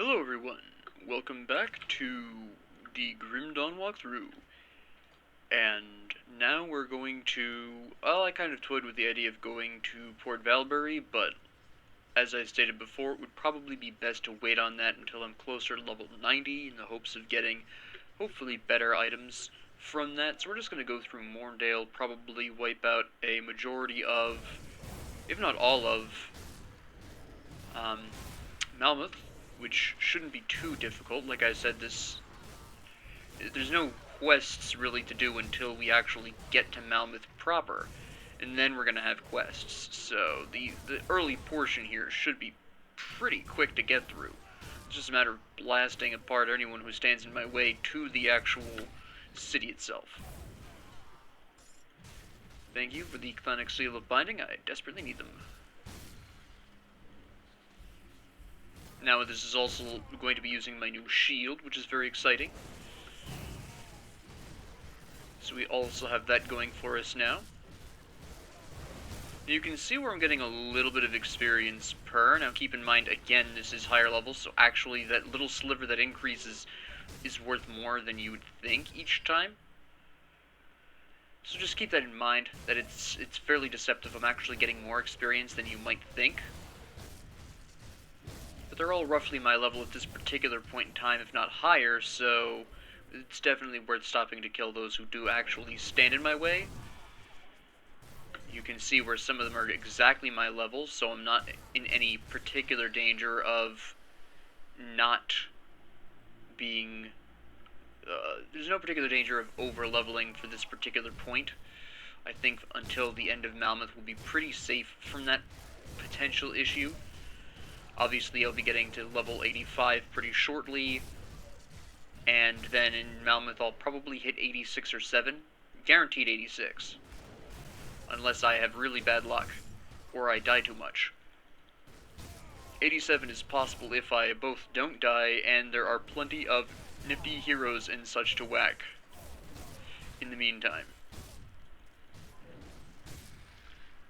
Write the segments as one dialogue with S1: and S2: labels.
S1: Hello everyone, welcome back to the Grim Dawn walkthrough, and now we're going to, well, I kind of toyed with the idea of going to Port Valbury, but as I stated before, it would probably be best to wait on that until I'm closer to level 90 in the hopes of getting, hopefully, better itunes from that. So we're just going to go through Morndale, probably wipe out a majority of, if not all of, Malmouth, which shouldn't be too difficult. Like I said, there's no quests really to do until we actually get to Malmouth proper, and then we're gonna have quests. So the early portion here should be pretty quick to get through. It's just a matter of blasting apart anyone who stands in my way to the actual city itself. Thank you for the chthonic seal of binding. I desperately need them. Now this is also going to be using my new shield, which is very exciting. So we also have that going for us now. You can see where I'm getting a little bit of experience per. Now keep in mind, again, this is higher level, so actually that little sliver that increases is worth more than you would think each time. So just keep that in mind, that it's fairly deceptive. I'm actually getting more experience than you might think. They're all roughly my level at this particular point in time, if not higher, so it's definitely worth stopping to kill those who do actually stand in my way. You can see where some of them are exactly my level, so I'm not in any particular danger of not being... there's no particular danger of over-leveling for this particular point. I think until the end of Malmouth we'll be pretty safe from that potential issue. Obviously, I'll be getting to level 85 pretty shortly, and then in Malmouth I'll probably hit 86 or 7, guaranteed 86, unless I have really bad luck, or I die too much. 87 is possible if I both don't die, and there are plenty of nifty heroes and such to whack in the meantime.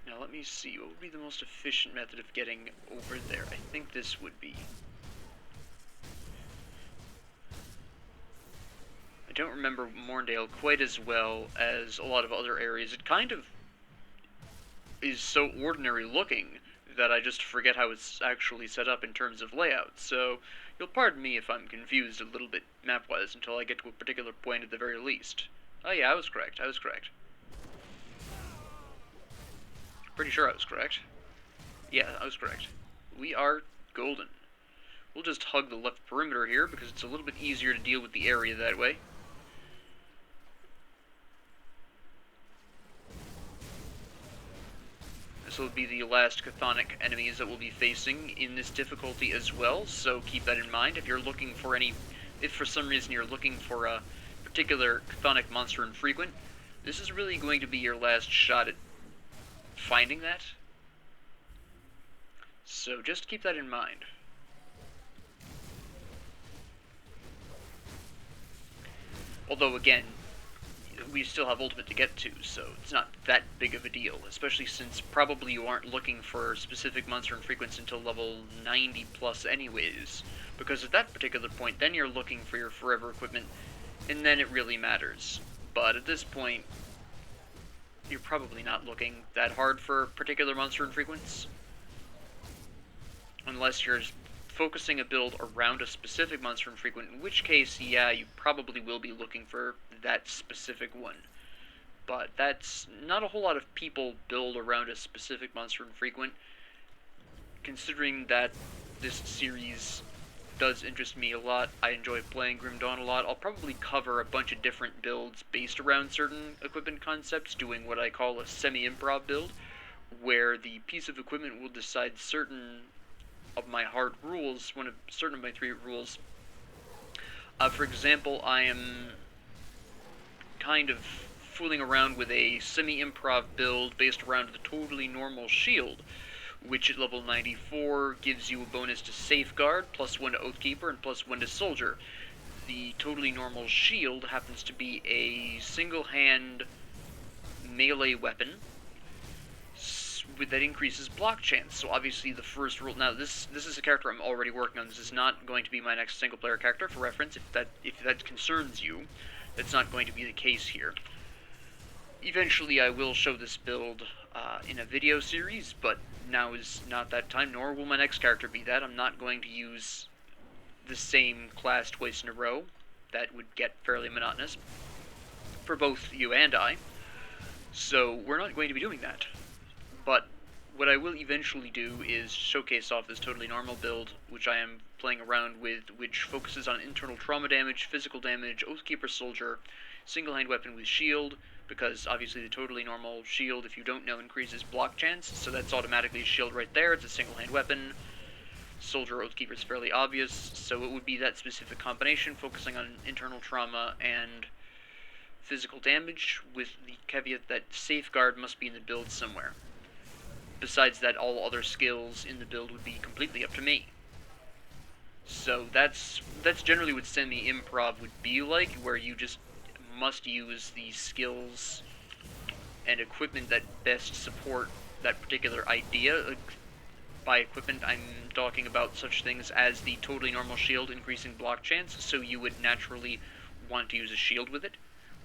S1: Now let me see, what would be the most efficient method of getting over there? I think this would be. I don't remember Morndale quite as well as a lot of other areas. It kind of is so ordinary looking that I just forget how it's actually set up in terms of layout, so you'll pardon me if I'm confused a little bit map-wise until I get to a particular point at the very least. Oh yeah, I was correct. Pretty sure I was correct. Yeah, I was correct. We are golden. We'll just hug the left perimeter here because it's a little bit easier to deal with the area that way. This will be the last chthonic enemies that we'll be facing in this difficulty as well, so keep that in mind. If you're looking for if for some reason you're looking for a particular chthonic monster infrequent, this is really going to be your last shot at finding that. So just keep that in mind. Although again, we still have ultimate to get to, so it's not that big of a deal, especially since probably you aren't looking for specific monster infrequents until level 90 plus anyways, because at that particular point then you're looking for your forever equipment, and then it really matters. But at this point, you're probably not looking that hard for particular monster infrequents, unless you're focusing a build around a specific monster infrequent, in which case, yeah, you probably will be looking for that specific one. But that's not a whole lot of people build around a specific monster infrequent, considering that this series does interest me a lot. I enjoy playing Grim Dawn a lot. I'll probably cover a bunch of different builds based around certain equipment concepts, doing what I call a semi-improv build, where the piece of equipment will decide certain of my hard rules, certain of my 3 rules. For example, I am kind of fooling around with a semi-improv build based around the totally normal shield, which at level 94 gives you a bonus to Safeguard, +1 to Oathkeeper, and +1 to Soldier. The totally normal shield happens to be a single-hand melee weapon, that increases block chance. So obviously the first rule. Now this is a character I'm already working on. This is not going to be my next single player character. For reference, if that concerns you, that's not going to be the case here. Eventually, I will show this build in a video series, but now is not that time. Nor will my next character be that. I'm not going to use the same class twice in a row. That would get fairly monotonous for both you and I. So we're not going to be doing that. But what I will eventually do is showcase off this totally normal build, which I am playing around with, which focuses on internal trauma damage, physical damage, Oathkeeper Soldier, single-hand weapon with shield, because obviously the totally normal shield, if you don't know, increases block chance, so that's automatically a shield right there. It's a single-hand weapon. Soldier Oathkeeper is fairly obvious, so it would be that specific combination, focusing on internal trauma and physical damage, with the caveat that Safeguard must be in the build somewhere. Besides that, all other skills in the build would be completely up to me. So that's generally what semi-improv would be like, where you just must use the skills and equipment that best support that particular idea. By equipment, I'm talking about such things as the totally normal shield increasing block chance, so you would naturally want to use a shield with it.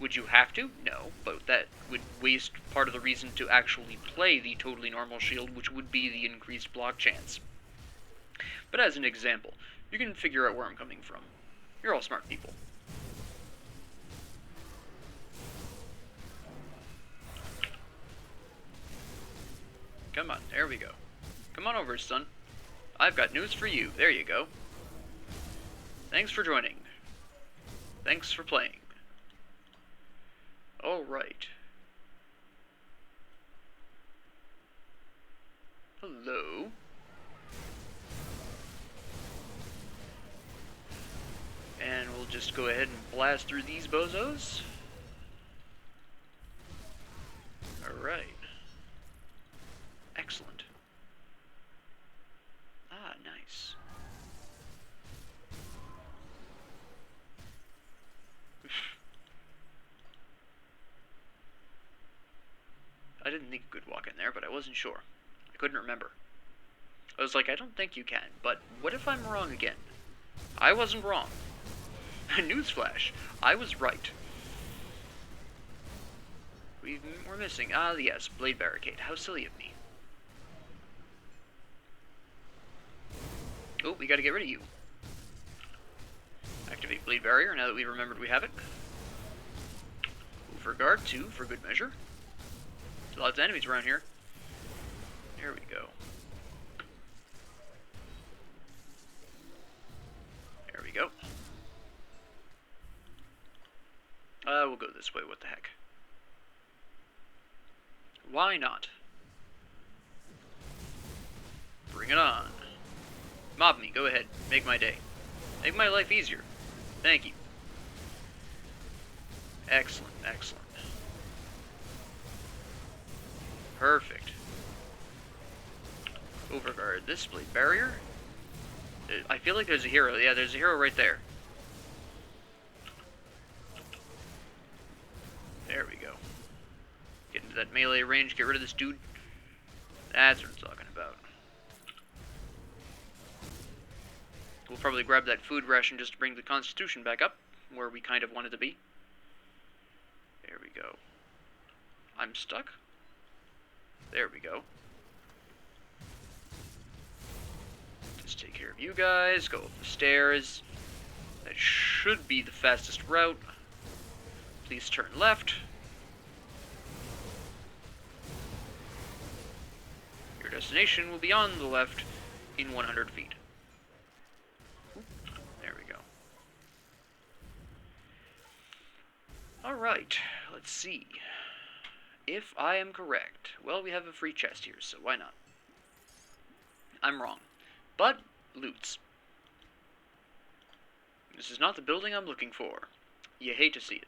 S1: Would you have to? No, but that would waste part of the reason to actually play the totally normal shield, which would be the increased block chance. But as an example, you can figure out where I'm coming from. You're all smart people. Come on, there we go. Come on over, son. I've got news for you. There you go. Thanks for joining. Thanks for playing. Alright. Hello. And we'll just go ahead and blast through these bozos. Alright. Excellent. Ah, nice. I didn't think you could walk in there, but I wasn't sure. I couldn't remember. I was like, I don't think you can, but what if I'm wrong again? I wasn't wrong. Newsflash, I was right. We're missing, yes, Blade Barricade. How silly of me. Oh, we gotta get rid of you. Activate Blade Barrier, now that we remembered we have it. For guard 2, for good measure. Lots of enemies around here. There we go. There we go. We'll go this way, what the heck. Why not? Bring it on. Mob me, go ahead. Make my day. Make my life easier. Thank you. Excellent, excellent. Perfect. Overguard this Blade Barrier. I feel like there's a hero. Yeah, there's a hero right there. There we go. Get into that melee range, get rid of this dude. That's what I'm talking about. We'll probably grab that food ration just to bring the constitution back up, where we kind of wanted to be. There we go. I'm stuck. There we go. Just take care of you guys, go up the stairs. That should be the fastest route. Please turn left. Your destination will be on the left in 100 feet. There we go. Alright, let's see. If I am correct, well, we have a free chest here, so why not? I'm wrong. But, loots. This is not the building I'm looking for. You hate to see it.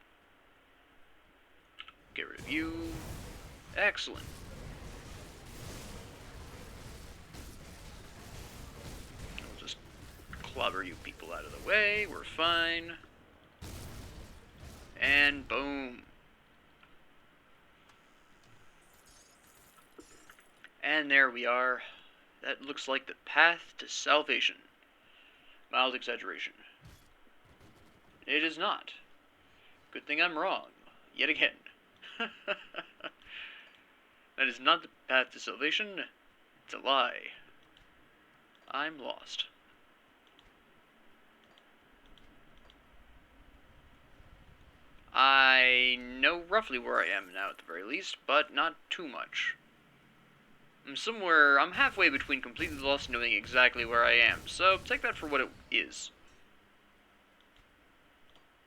S1: Get rid of you. Excellent. I'll just clobber you people out of the way. We're fine. And boom. And there we are. That looks like the path to salvation. Mild exaggeration. It is not. Good thing I'm wrong. Yet again. That is not the path to salvation. It's a lie. I'm lost. I know roughly where I am now at the very least, but not too much. I'm halfway between completely lost and knowing exactly where I am, so take that for what it is.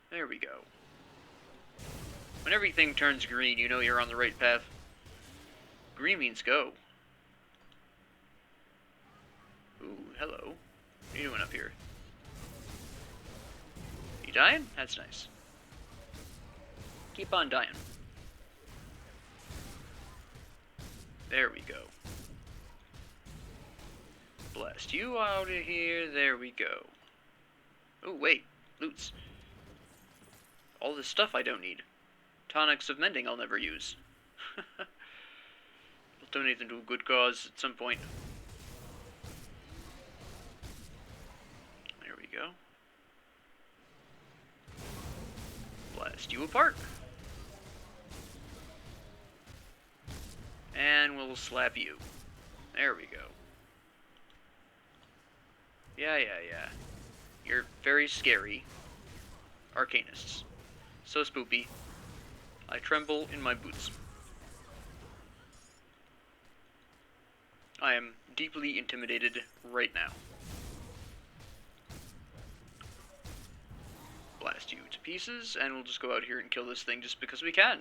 S1: There we go. When everything turns green, you know you're on the right path. Green means go. Ooh, hello. What are you doing up here? You dying? That's nice. Keep on dying. There we go. Blast you out of here. There we go. Oh, wait. Loots. All this stuff I don't need. Tonics of mending I'll never use. I'll donate them to a good cause at some point. There we go. Blast you apart. And we'll slap you. There we go. Yeah. You're very scary. Arcanists. So spoopy. I tremble in my boots. I am deeply intimidated right now. Blast you to pieces, and we'll just go out here and kill this thing just because we can.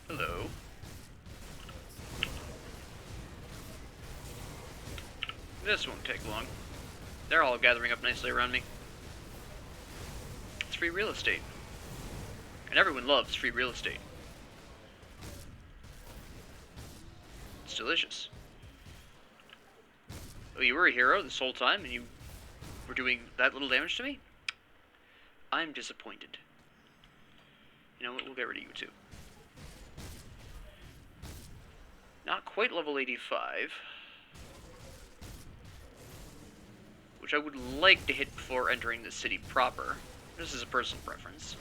S1: Hello. This won't take long. They're all gathering up nicely around me. It's free real estate. And everyone loves free real estate. It's delicious. Oh, you were a hero this whole time, and you were doing that little damage to me? I'm disappointed. You know what, we'll get rid of you too. Not quite level 85. Which I would like to hit before entering the city proper. This is a personal preference.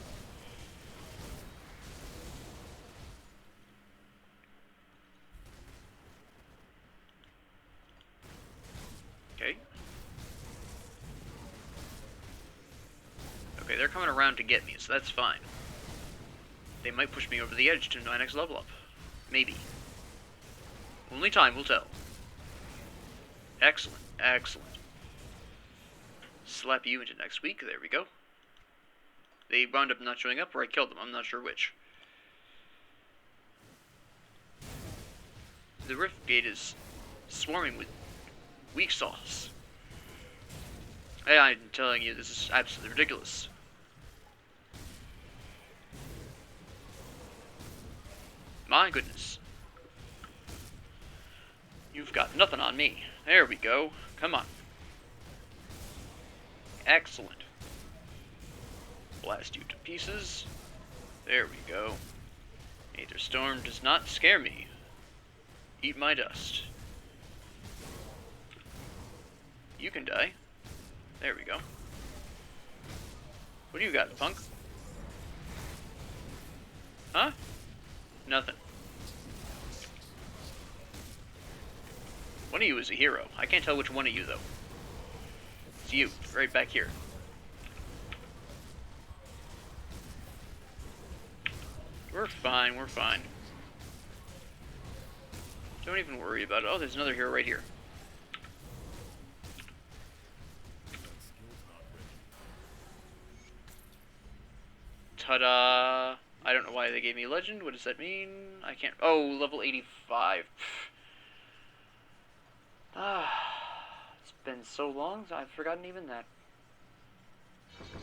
S1: Okay. Okay, they're coming around to get me, so that's fine. They might push me over the edge to my next level up. Maybe. Only time will tell. Excellent, excellent. Slap you into next week. There we go. They wound up not showing up, or I killed them. I'm not sure which. The Rift Gate is swarming with weak sauce. Hey, I'm telling you, this is absolutely ridiculous. My goodness. You've got nothing on me. There we go. Come on. Excellent. Blast you to pieces. There we go. Aether Storm does not scare me. Eat my dust. You can die. There we go. What do you got, punk? Huh? Nothing. One of you is a hero. I can't tell which one of you, though. It's you, right back here. We're fine, we're fine. Don't even worry about it. Oh, there's another hero right here. Ta-da! I don't know why they gave me legend. What does that mean? I can't... Oh, level 85. It's been so long, I've forgotten even that.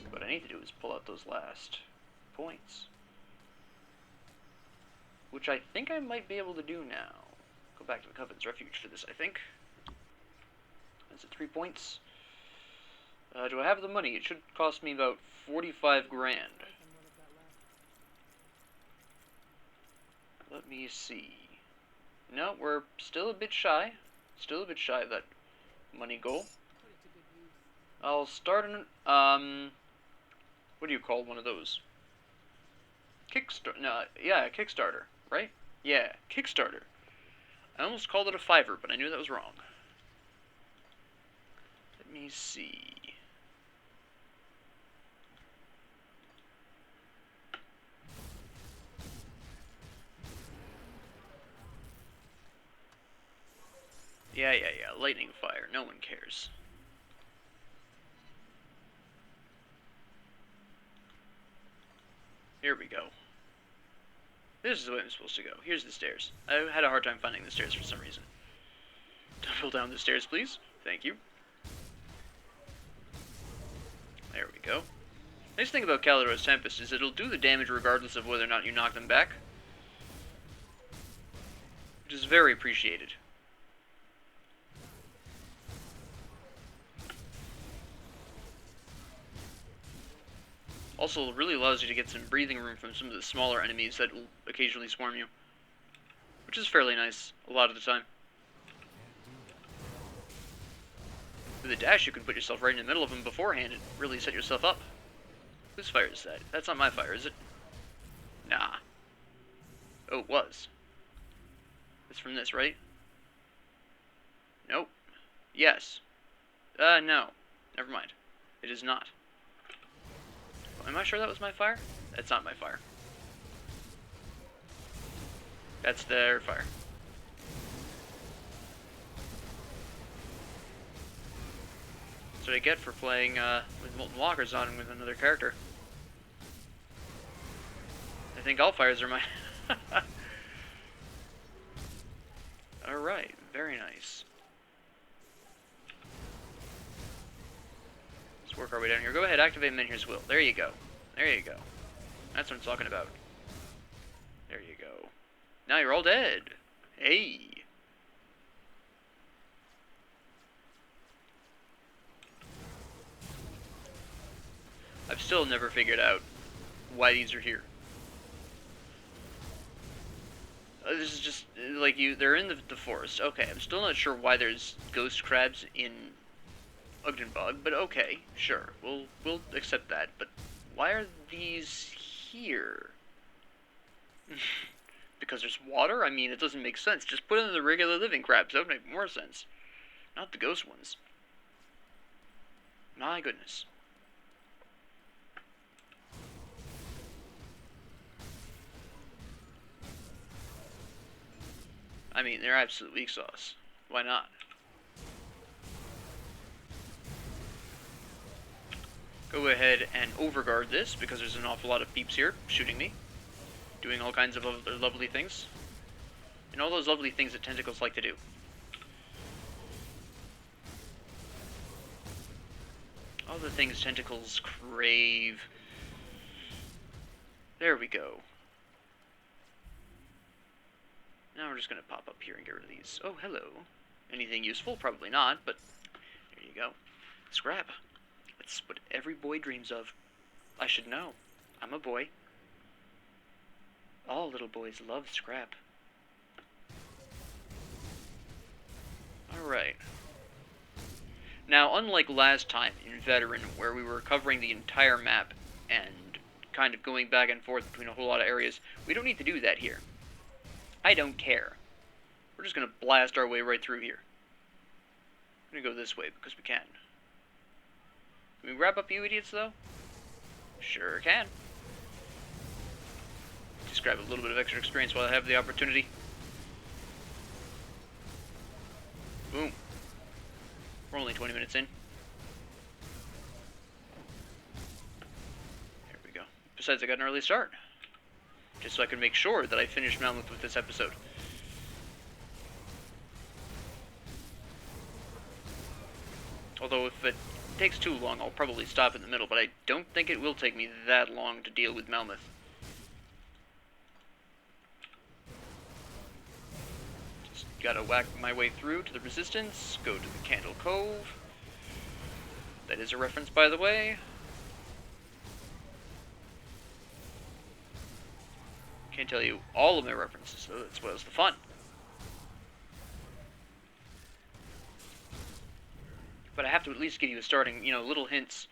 S1: What I need to do is pull out those last points. Which I think I might be able to do now. Go back to the Covenant's Refuge for this, I think. Is it 3 points? Do I have the money? It should cost me about 45 grand. Let me see. No, we're still a bit shy. Still a bit shy of that money goal. I'll start an, what do you call one of those? Kickstarter, no, yeah, Kickstarter, right? Yeah, Kickstarter. I almost called it a Fiverr, but I knew that was wrong. Let me see. Yeah, lightning fire, no one cares. Here we go. This is the way I'm supposed to go. Here's the stairs. I had a hard time finding the stairs for some reason. Tumble down the stairs, please. Thank you. There we go. Nice thing about Calidor's Tempest is it'll do the damage regardless of whether or not you knock them back. Which is very appreciated. Also, it really allows you to get some breathing room from some of the smaller enemies that will occasionally swarm you. Which is fairly nice, a lot of the time. With a dash, you can put yourself right in the middle of them beforehand and really set yourself up. Whose fire is that? That's not my fire, is it? Nah. Oh, it was. It's from this, right? Nope. Yes. No. Never mind. It is not. Am I sure that was my fire? That's not my fire. That's their fire. That's what I get for playing with molten lockers on with another character. I think all fires are mine. Alright, very nice. Let's work our way down here. Go ahead, activate Menhir's Will. There you go. There you go. That's what I'm talking about. There you go. Now you're all dead. Hey. I've still never figured out why these are here. This is just, like, they're in the forest. Okay, I'm still not sure why there's ghost crabs in Ugdenbog, but okay, sure. We'll accept that, but why are these here? Because there's water? I mean, it doesn't make sense. Just put in the regular living crabs. That would make more sense. Not the ghost ones. My goodness. I mean, they're absolute weak sauce. Why not? Go ahead and overguard this, because there's an awful lot of peeps here shooting me. Doing all kinds of other lovely things. And all those lovely things that tentacles like to do. All the things tentacles crave. There we go. Now we're just going to pop up here and get rid of these. Oh, hello. Anything useful? Probably not, but there you go. Scrap. That's what every boy dreams of. I should know. I'm a boy. All little boys love scrap. Alright. Now, unlike last time in Veteran, where we were covering the entire map and kind of going back and forth between a whole lot of areas, we don't need to do that here. I don't care. We're just going to blast our way right through here. I'm going to go this way because we can. Can we wrap up you idiots, though? Sure can. Just grab a little bit of extra experience while I have the opportunity. Boom. We're only 20 minutes in. There we go. Besides, I got an early start. Just so I can make sure that I finish Malmouth with this episode. Although if it takes too long, I'll probably stop in the middle, but I don't think it will take me that long to deal with Malmouth. Just gotta whack my way through to the Resistance, go to the Candle Cove. That is a reference, by the way. Can't tell you all of my references, though. That's what was the fun. But I have to at least give you a starting, little hints,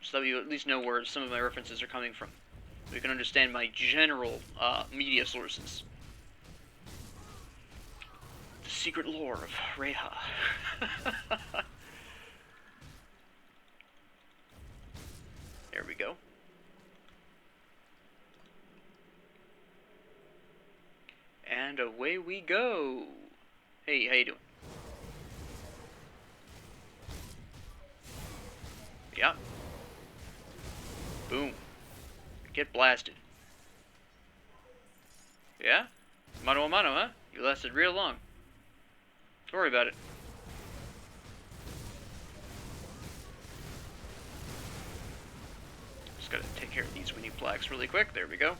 S1: so that you at least know where some of my references are coming from. So you can understand my general media sources. The secret lore of Reha. There we go. And away we go. Hey, how you doing? Yeah. Boom. Get blasted. Yeah? Mano a mano, huh? You lasted real long. Don't worry about it. Just gotta take care of these winnie plaques really quick. There we go.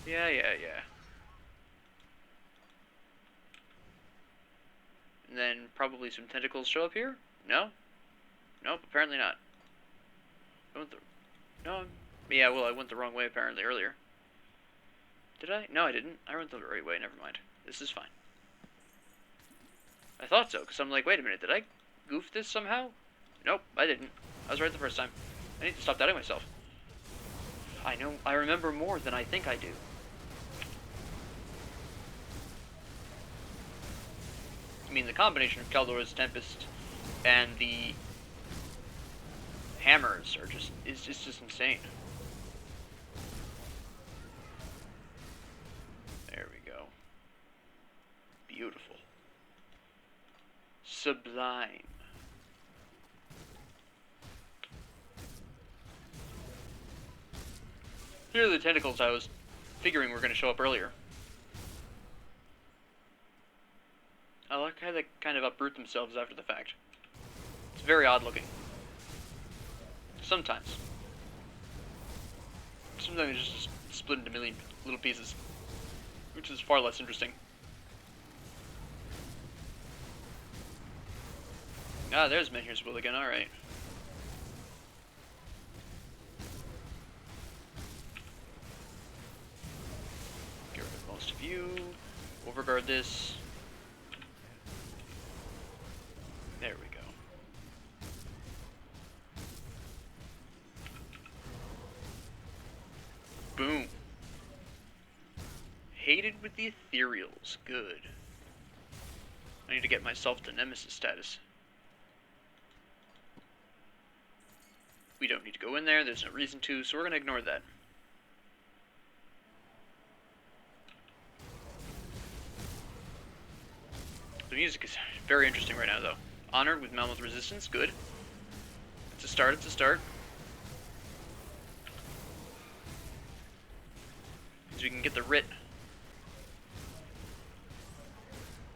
S1: Yeah. And then probably some tentacles show up here? No? Nope, apparently not. Yeah, well, I went the wrong way apparently earlier. Did I? No, I didn't. I went the right way, never mind. This is fine. I thought so, because I'm like, wait a minute, did I goof this somehow? Nope, I didn't. I was right the first time. I need to stop doubting myself. I remember more than I think I do. I mean, the combination of Kaldor's Tempest and the hammers are just insane. There we go. Beautiful. Sublime. Here are the tentacles I was figuring were going to show up earlier. I like how they kind of uproot themselves after the fact. It's very odd looking. Sometimes. Sometimes it's just split into a million little pieces, which is far less interesting. Ah, there's Menhir's Will again, alright. Get rid of most of you. Overguard this. There we go. Boom. Hated with the ethereals. Good. I need to get myself to Nemesis status. We don't need to go in there. There's no reason to, so we're going to ignore that. The music is very interesting right now, though. Honored with Malmouth Resistance. Good. It's a start. It's a start. Because we can get the writ.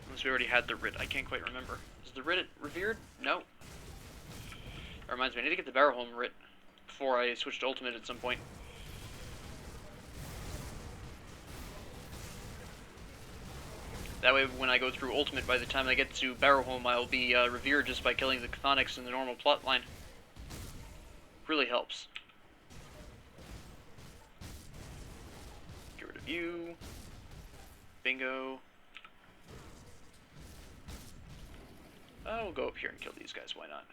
S1: Unless we already had the writ. I can't quite remember. Is the writ revered? No. That reminds me, I need to get the Barrow Home writ before I switch to Ultimate at some point. That way, when I go through Ultimate, by the time I get to Barrow Home, I'll be revered just by killing the Chthonics in the normal plot line. Really helps. Get rid of you. Bingo. We'll go up here and kill these guys, why not?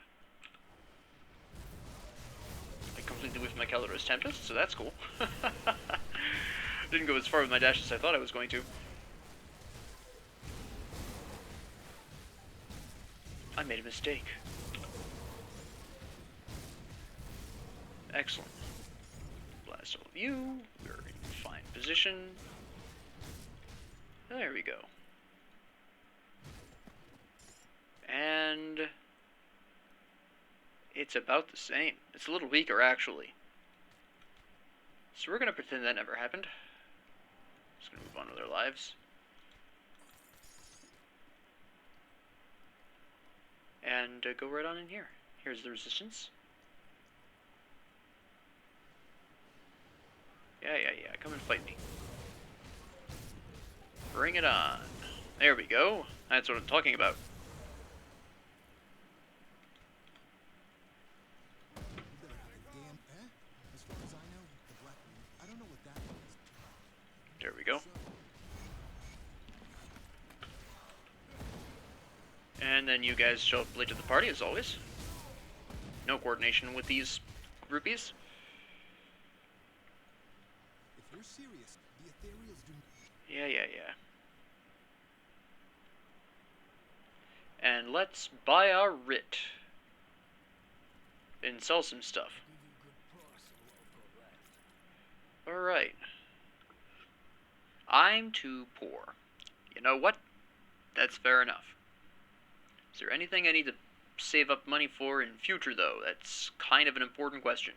S1: I completely whiffed my Kaldor's Tempest, so that's cool. Didn't go as far with my dash as I thought I was going to. I made a mistake. Excellent. Blast all of you. We're in fine position. There we go. And it's about the same. It's a little weaker, actually. So we're going to pretend that never happened. Just going to move on with our lives. And go right on in here. Here's the resistance. Yeah. Come and fight me. Bring it on. There we go. That's what I'm talking about. And then you guys show up late to the party, as always. No coordination with these groupies.
S2: If you're serious, the ethereals do.
S1: Yeah. And let's buy our writ. And sell some stuff. Alright. I'm too poor. You know what? That's fair enough. Is there anything I need to save up money for in future, though? That's kind of an important question.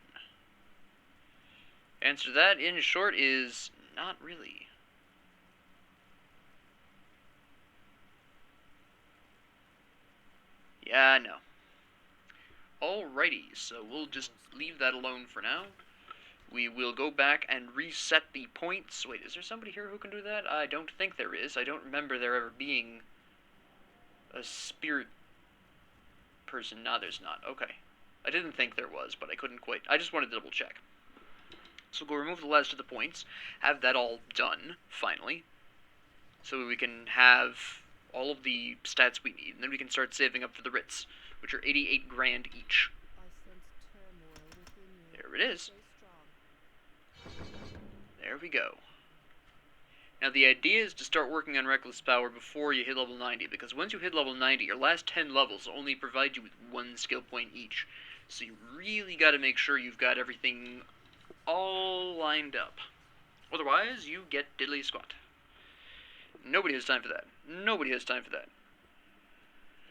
S1: Answer to that, in short, is not really. Yeah, I know. Alrighty, so we'll just leave that alone for now. We will go back and reset the points. Wait, is there somebody here who can do that? I don't think there is. I don't remember there ever being a spirit person. No, there's not. Okay. I didn't think there was, but I couldn't quite. I just wanted to double check. So go remove the last of the points. Have that all done, finally. So we can have all of the stats we need. And then we can start saving up for the writs, which are 88 grand each. There it is. There we go. Now the idea is to start working on Reckless Power before you hit level 90, because once you hit level 90, your last 10 levels only provide you with 1 skill point each. So you really got to make sure you've got everything all lined up. Otherwise, you get diddly squat. Nobody has time for that. Nobody has time for that.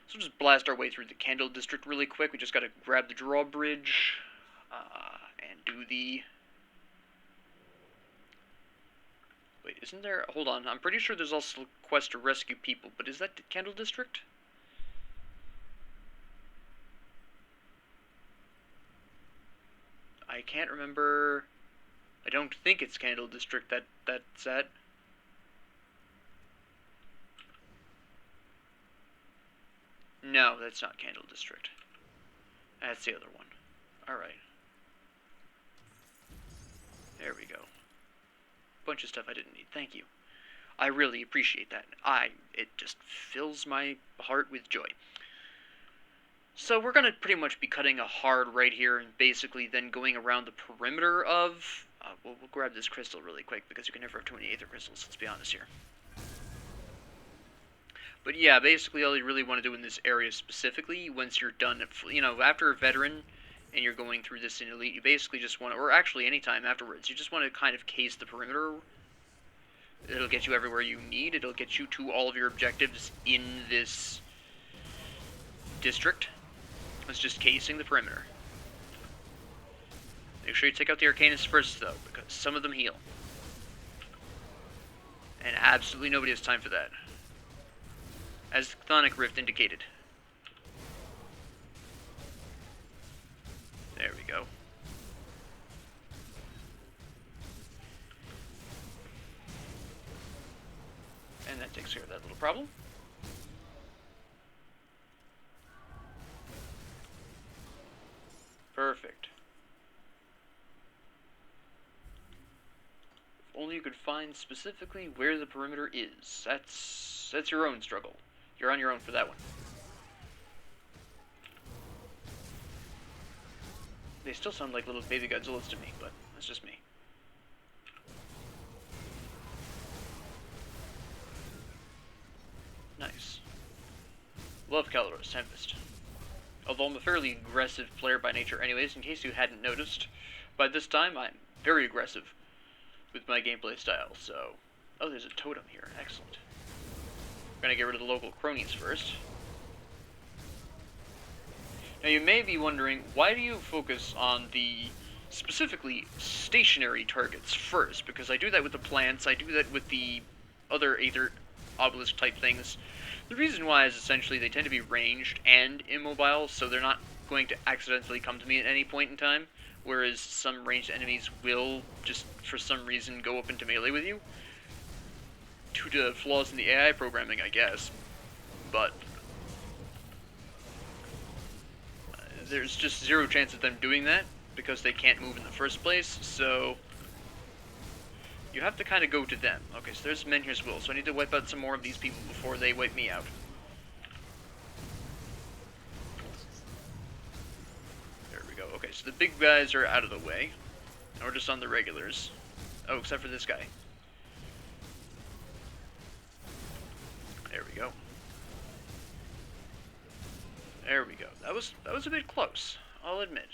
S1: So we'll just blast our way through the Candle District really quick. We just got to grab the drawbridge and do the... Wait, isn't there... Hold on, I'm pretty sure there's also a quest to rescue people, but is that the Candle District? I can't remember... I don't think it's Candle District that's at. No, that's not Candle District. That's the other one. Alright. There we go. Bunch of stuff I didn't need. Thank you. I really appreciate that. It just fills my heart with joy. So we're going to pretty much be cutting a hard right here and basically then going around the perimeter of... we'll grab this crystal really quick because you can never have too many aether crystals, let's be honest here. But yeah, basically all you really want to do in this area specifically, once you're done, after a veteran and you're going through this in Elite, you basically just want to, or actually anytime afterwards, you just want to kind of case the perimeter. It'll get you everywhere you need. It'll get you to all of your objectives in this district. It's just casing the perimeter. Make sure you take out the Arcanist first, though, because some of them heal. And absolutely nobody has time for that. As the Chthonic Rift indicated. There we go. And that takes care of that little problem. Perfect. If only you could find specifically where the perimeter is. That's your own struggle. You're on your own for that one. They still sound like little baby Godzillas to me, but that's just me. Nice. Love Caloros Tempest. Although I'm a fairly aggressive player by nature anyways, in case you hadn't noticed, by this time I'm very aggressive with my gameplay style, so... Oh, there's a totem here. Excellent. We're gonna get rid of the local cronies first. Now you may be wondering, why do you focus on the specifically stationary targets first? Because I do that with the plants, I do that with the other Aether obelisk type things. The reason why is essentially they tend to be ranged and immobile, so they're not going to accidentally come to me at any point in time, whereas some ranged enemies will just for some reason go up into melee with you. Due to flaws in the AI programming, I guess. But there's just zero chance of them doing that because they can't move in the first place, so you have to kind of go to them. Okay, so there's men here's will, so I need to wipe out some more of these people before they wipe me out. Okay, so the big guys are out of the way. And we're just on the regulars. Oh, except for this guy. There we go. There we go. That was a bit close, I'll admit.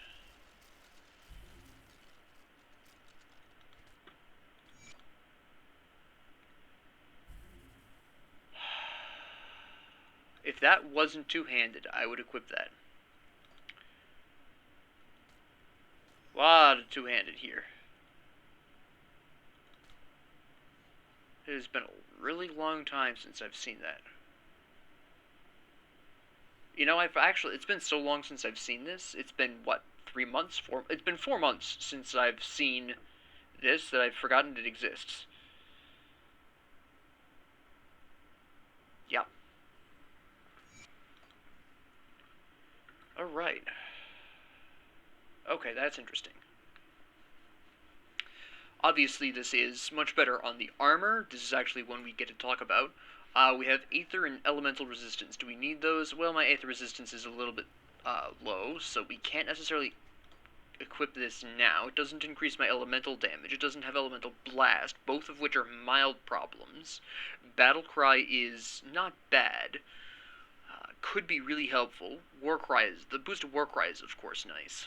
S1: If that wasn't two-handed, I would equip that. A lot of two-handed here. It has been a really long time since I've seen that. You know, it's been so long since I've seen this. It's been, what, 3 months? It's been 4 months since I've seen this that I've forgotten it exists. Yeah. Alright. Okay, that's interesting. Obviously, this is much better on the armor. This is actually one we get to talk about. We have Aether and Elemental Resistance. Do we need those? Well, my Aether Resistance is a little bit low, so we can't necessarily equip this now. It doesn't increase my elemental damage. It doesn't have Elemental Blast, both of which are mild problems. Battle Cry is not bad. Could be really helpful. The boost of War Cry is, of course, nice.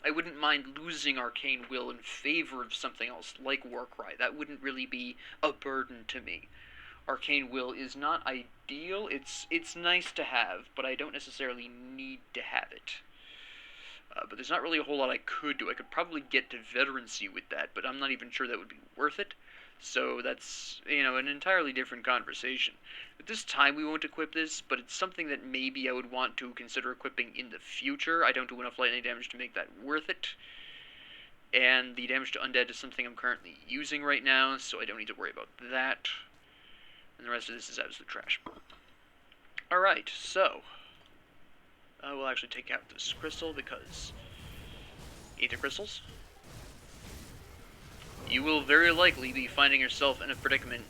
S1: I wouldn't mind losing Arcane Will in favor of something else like Warcry. That wouldn't really be a burden to me. Arcane Will is not ideal. It's nice to have, but I don't necessarily need to have it. But there's not really a whole lot I could do. I could probably get to Veterancy with that, but I'm not even sure that would be worth it. So that's, an entirely different conversation. At this time, we won't equip this, but it's something that maybe I would want to consider equipping in the future. I don't do enough lightning damage to make that worth it. And the damage to undead is something I'm currently using right now, so I don't need to worry about that. And the rest of this is absolute trash. Alright, so I will actually take out this crystal because Aether crystals. You will very likely be finding yourself in a predicament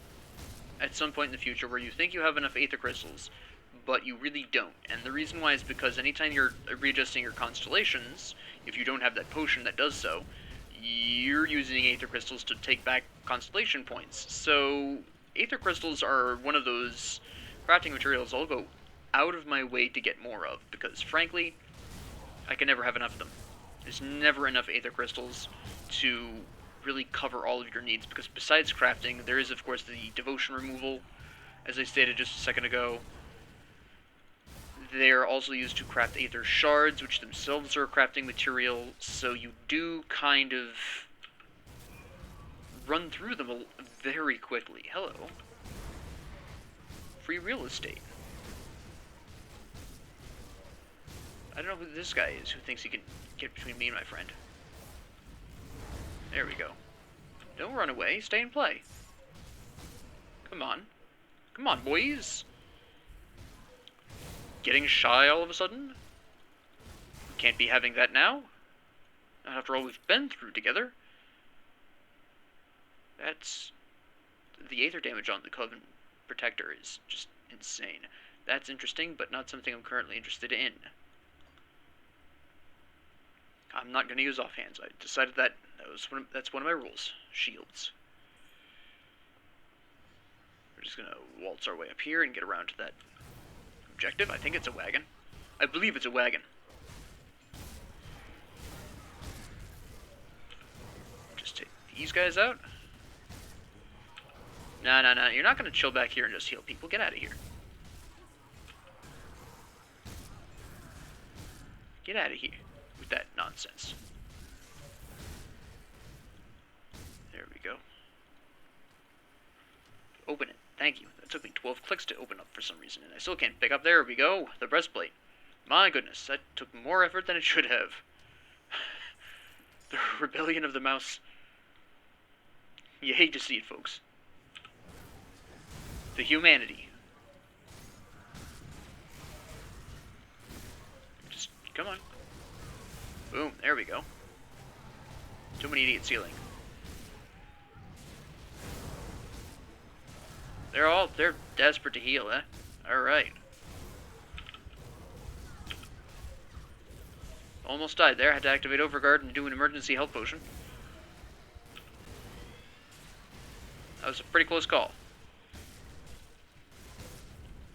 S1: at some point in the future where you think you have enough Aether crystals, but you really don't. And the reason why is because anytime you're readjusting your constellations, if you don't have that potion that does so, you're using Aether crystals to take back constellation points. So Aether crystals are one of those crafting materials I'll go out of my way to get more of, because frankly, I can never have enough of them. There's never enough Aether crystals to really cover all of your needs, because besides crafting, there is of course the devotion removal, as I stated just a second ago. They're also used to craft Aether shards, which themselves are a crafting material, so you do kind of run through them very quickly. Hello. Free real estate. I don't know who this guy is who thinks he can get between me and my friend. There we go. Don't run away. Stay and play. Come on. Come on, boys. Getting shy all of a sudden? Can't be having that now. Not after all we've been through together. That's... The Aether damage on the Coven Protector is just insane. That's interesting, but not something I'm currently interested in. I'm not going to use offhands. I decided that's one of my rules. Shields. We're just going to waltz our way up here and get around to that objective. I think it's a wagon. I believe it's a wagon. Just take these guys out. No. You're not going to chill back here and just heal people. Get out of here. Get out of here with that nonsense. There we go. Open it. Thank you. That took me 12 clicks to open up for some reason, and I still can't pick up. There we go. The breastplate. My goodness, that took more effort than it should have. The rebellion of the mouse. You hate to see it, folks. The humanity. Just, come on. Boom, there we go. Too many idiots healing. They're desperate to heal, eh? Alright. Almost died there. Had to activate Overguard and do an emergency health potion. That was a pretty close call.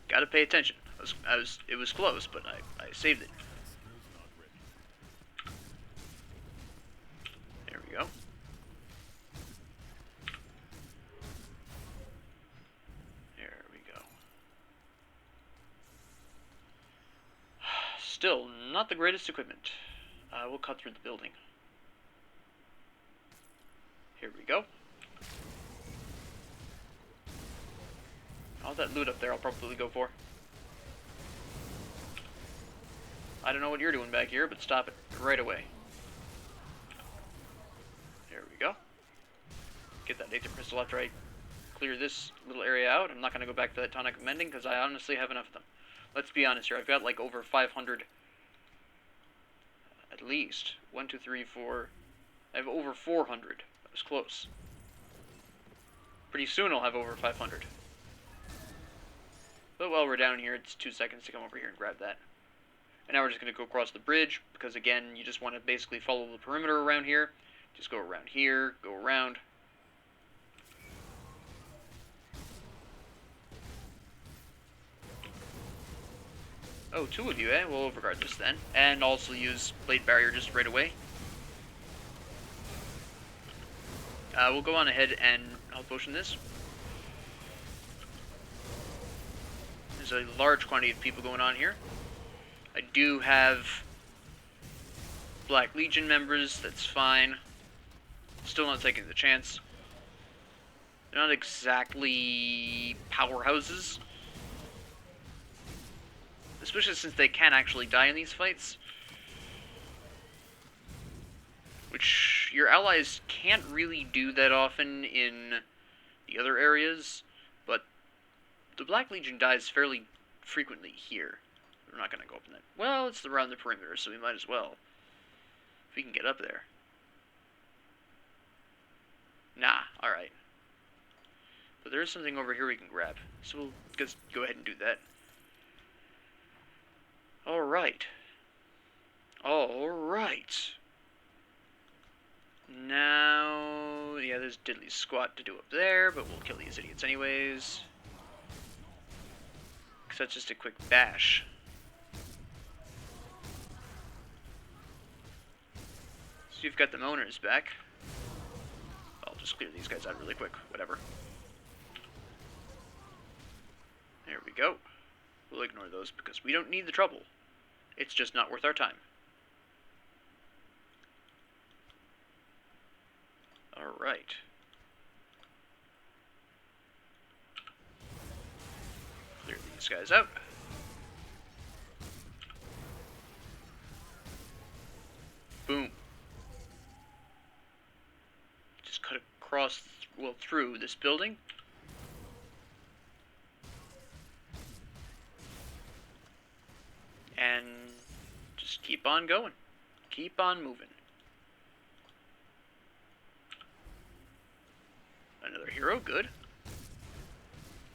S1: Gotta pay attention. It was close, but I saved it. There we go. There we go. Still, not the greatest equipment. We'll cut through the building. Here we go. All that loot up there I'll probably go for. I don't know what you're doing back here, but stop it right away. There we go. Get that Aether Crystal after I clear this little area out. I'm not going to go back to that Tonic of Mending because I honestly have enough of them. Let's be honest here. I've got like over 500. At least. 1, 2, 3, 4. I have over 400. That was close. Pretty soon I'll have over 500. But while we're down here, it's 2 seconds to come over here and grab that. And now we're just going to go across the bridge, because again, you just want to basically follow the perimeter around here. Just go around here, go around. Oh, 2 of you, eh? We'll overguard this then. And also use Blade Barrier just right away. We'll go on ahead and Health Potion this. There's a large quantity of people going on here. I do have Black Legion members, that's fine. Still not taking the chance. They're not exactly powerhouses. Especially since they can actually die in these fights. Which your allies can't really do that often in the other areas. But the Black Legion dies fairly frequently here. We're not going to go up in that. Well, it's around the perimeter, so we might as well. If we can get up there. Nah, alright. But there is something over here we can grab. So we'll just go ahead and do that. Alright. Alright. Now, yeah, there's diddly squat to do up there, but we'll kill these idiots anyways. Because that's just a quick bash. So you've got the Moaners back. I'll just clear these guys out really quick, whatever. There we go. We'll ignore those because we don't need the trouble. It's just not worth our time. Alright. Clear these guys out. Boom. Just cut across, well, through this building. And just keep on going. Keep on moving. Another hero, good.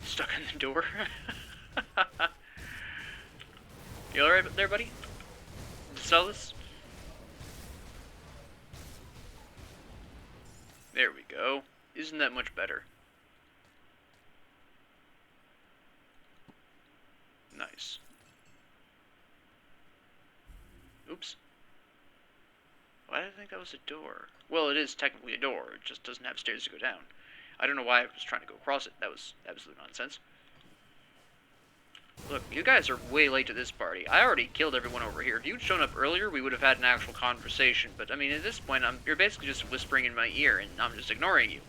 S1: Stuck in the door. You alright there, buddy? Sell this? There we go. Isn't that much better? Nice. Oops. Why did I think that was a door? Well, it is technically a door. It just doesn't have stairs to go down. I don't know why I was trying to go across it. That was absolute nonsense. Look, you guys are way late to this party. I already killed everyone over here. If you'd shown up earlier, we would have had an actual conversation. But, I mean, at this point, you're basically just whispering in my ear, and I'm just ignoring you.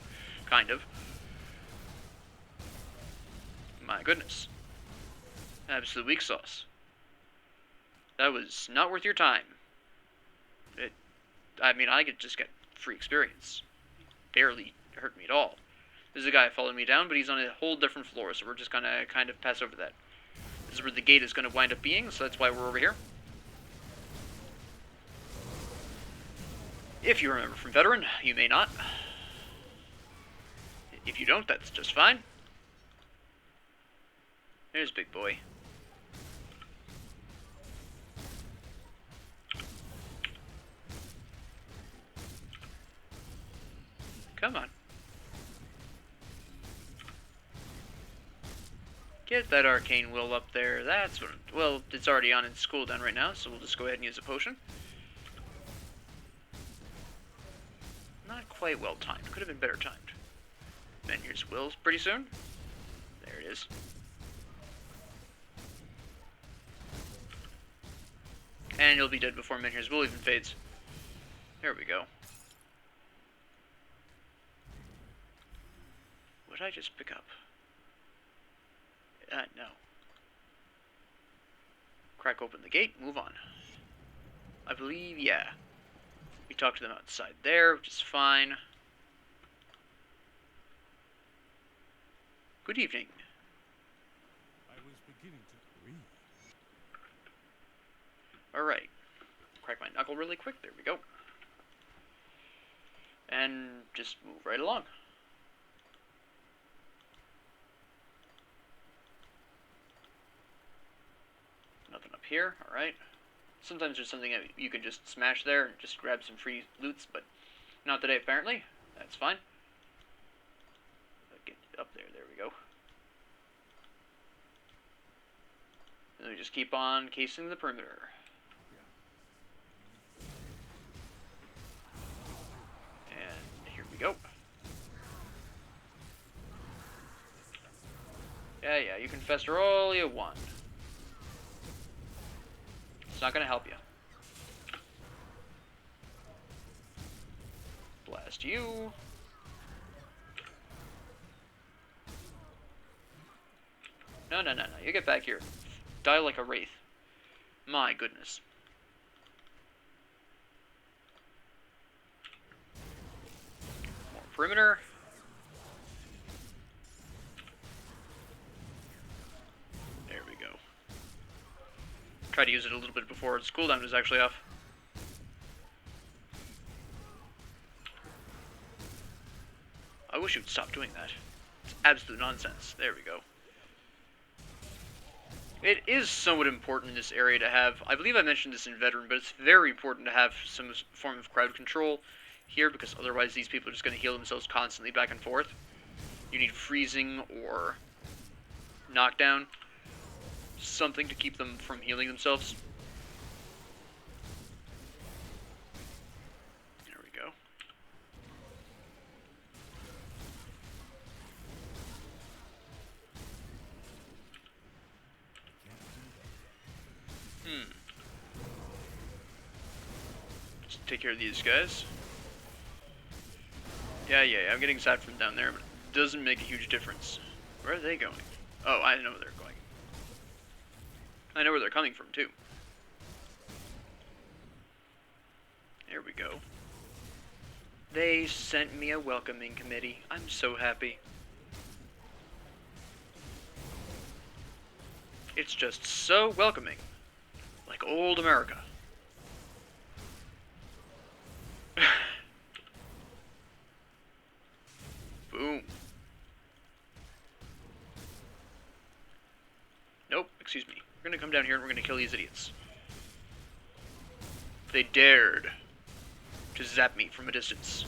S1: Kind of. My goodness. Absolute weak sauce. That was not worth your time. I mean, I could just get free experience. Barely hurt me at all. There's a guy following me down, but he's on a whole different floor, so we're just gonna kind of pass over that. This is where the gate is gonna wind up being, so that's why we're over here. If you remember from Veteran, you may not. If you don't, that's just fine. There's Big Boy. Come on. Get that Arcane Will up there. That's what... Well, it's already on its cooldown right now, so we'll just go ahead and use a potion. Not quite well timed. Could have been better timed. And here's Will's pretty soon. There it is. And you'll be dead before Menhir's Will even fades. There we go. What did I just pick up? No. Crack open the gate, move on. I believe, yeah. We talked to them outside there, which is fine. Good evening.
S2: I was beginning to breathe.
S1: Alright. Crack my knuckle really quick, there we go. And just move right along. Nothing up here, alright. Sometimes there's something that you can just smash there and just grab some free loots, but not today apparently. That's fine. Get up there, there we go. And we just keep on casing the perimeter. And here we go. Yeah, you can fester all you want. It's not gonna help you. Blast you. No, you get back here. Die like a wraith. My goodness. More perimeter. There we go. Try to use it a little bit before its cooldown is actually off. I wish you'd stop doing that. It's absolute nonsense. There we go. It is somewhat important in this area to have, I believe I mentioned this in Veteran, but it's very important to have some form of crowd control here, because otherwise these people are just going to heal themselves constantly back and forth. You need freezing or knockdown, something to keep them from healing themselves. There we go. Just take care of these guys. Yeah, I'm getting zapped from down there, but it doesn't make a huge difference. Where are they going? Oh, I know where they're going. I know where they're coming from, too. There we go. They sent me a welcoming committee. I'm so happy. It's just so welcoming. Like old America. Boom. Nope, excuse me. We're gonna come down here and we're gonna kill these idiots. They dared to zap me from a distance.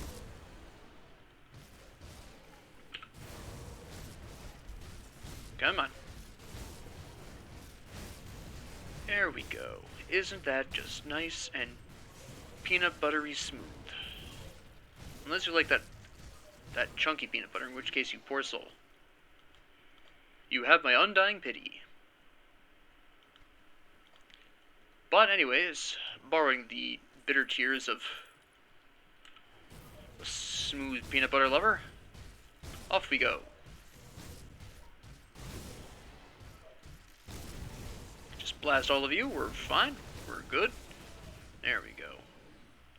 S1: Come on. There we go. Isn't that just nice and peanut buttery smooth? Unless you like that chunky peanut butter, in which case you poor soul. You have my undying pity. But anyways, borrowing the bitter tears of a smooth peanut butter lover, off we go. Just blast all of you, we're fine, we're good. There we go.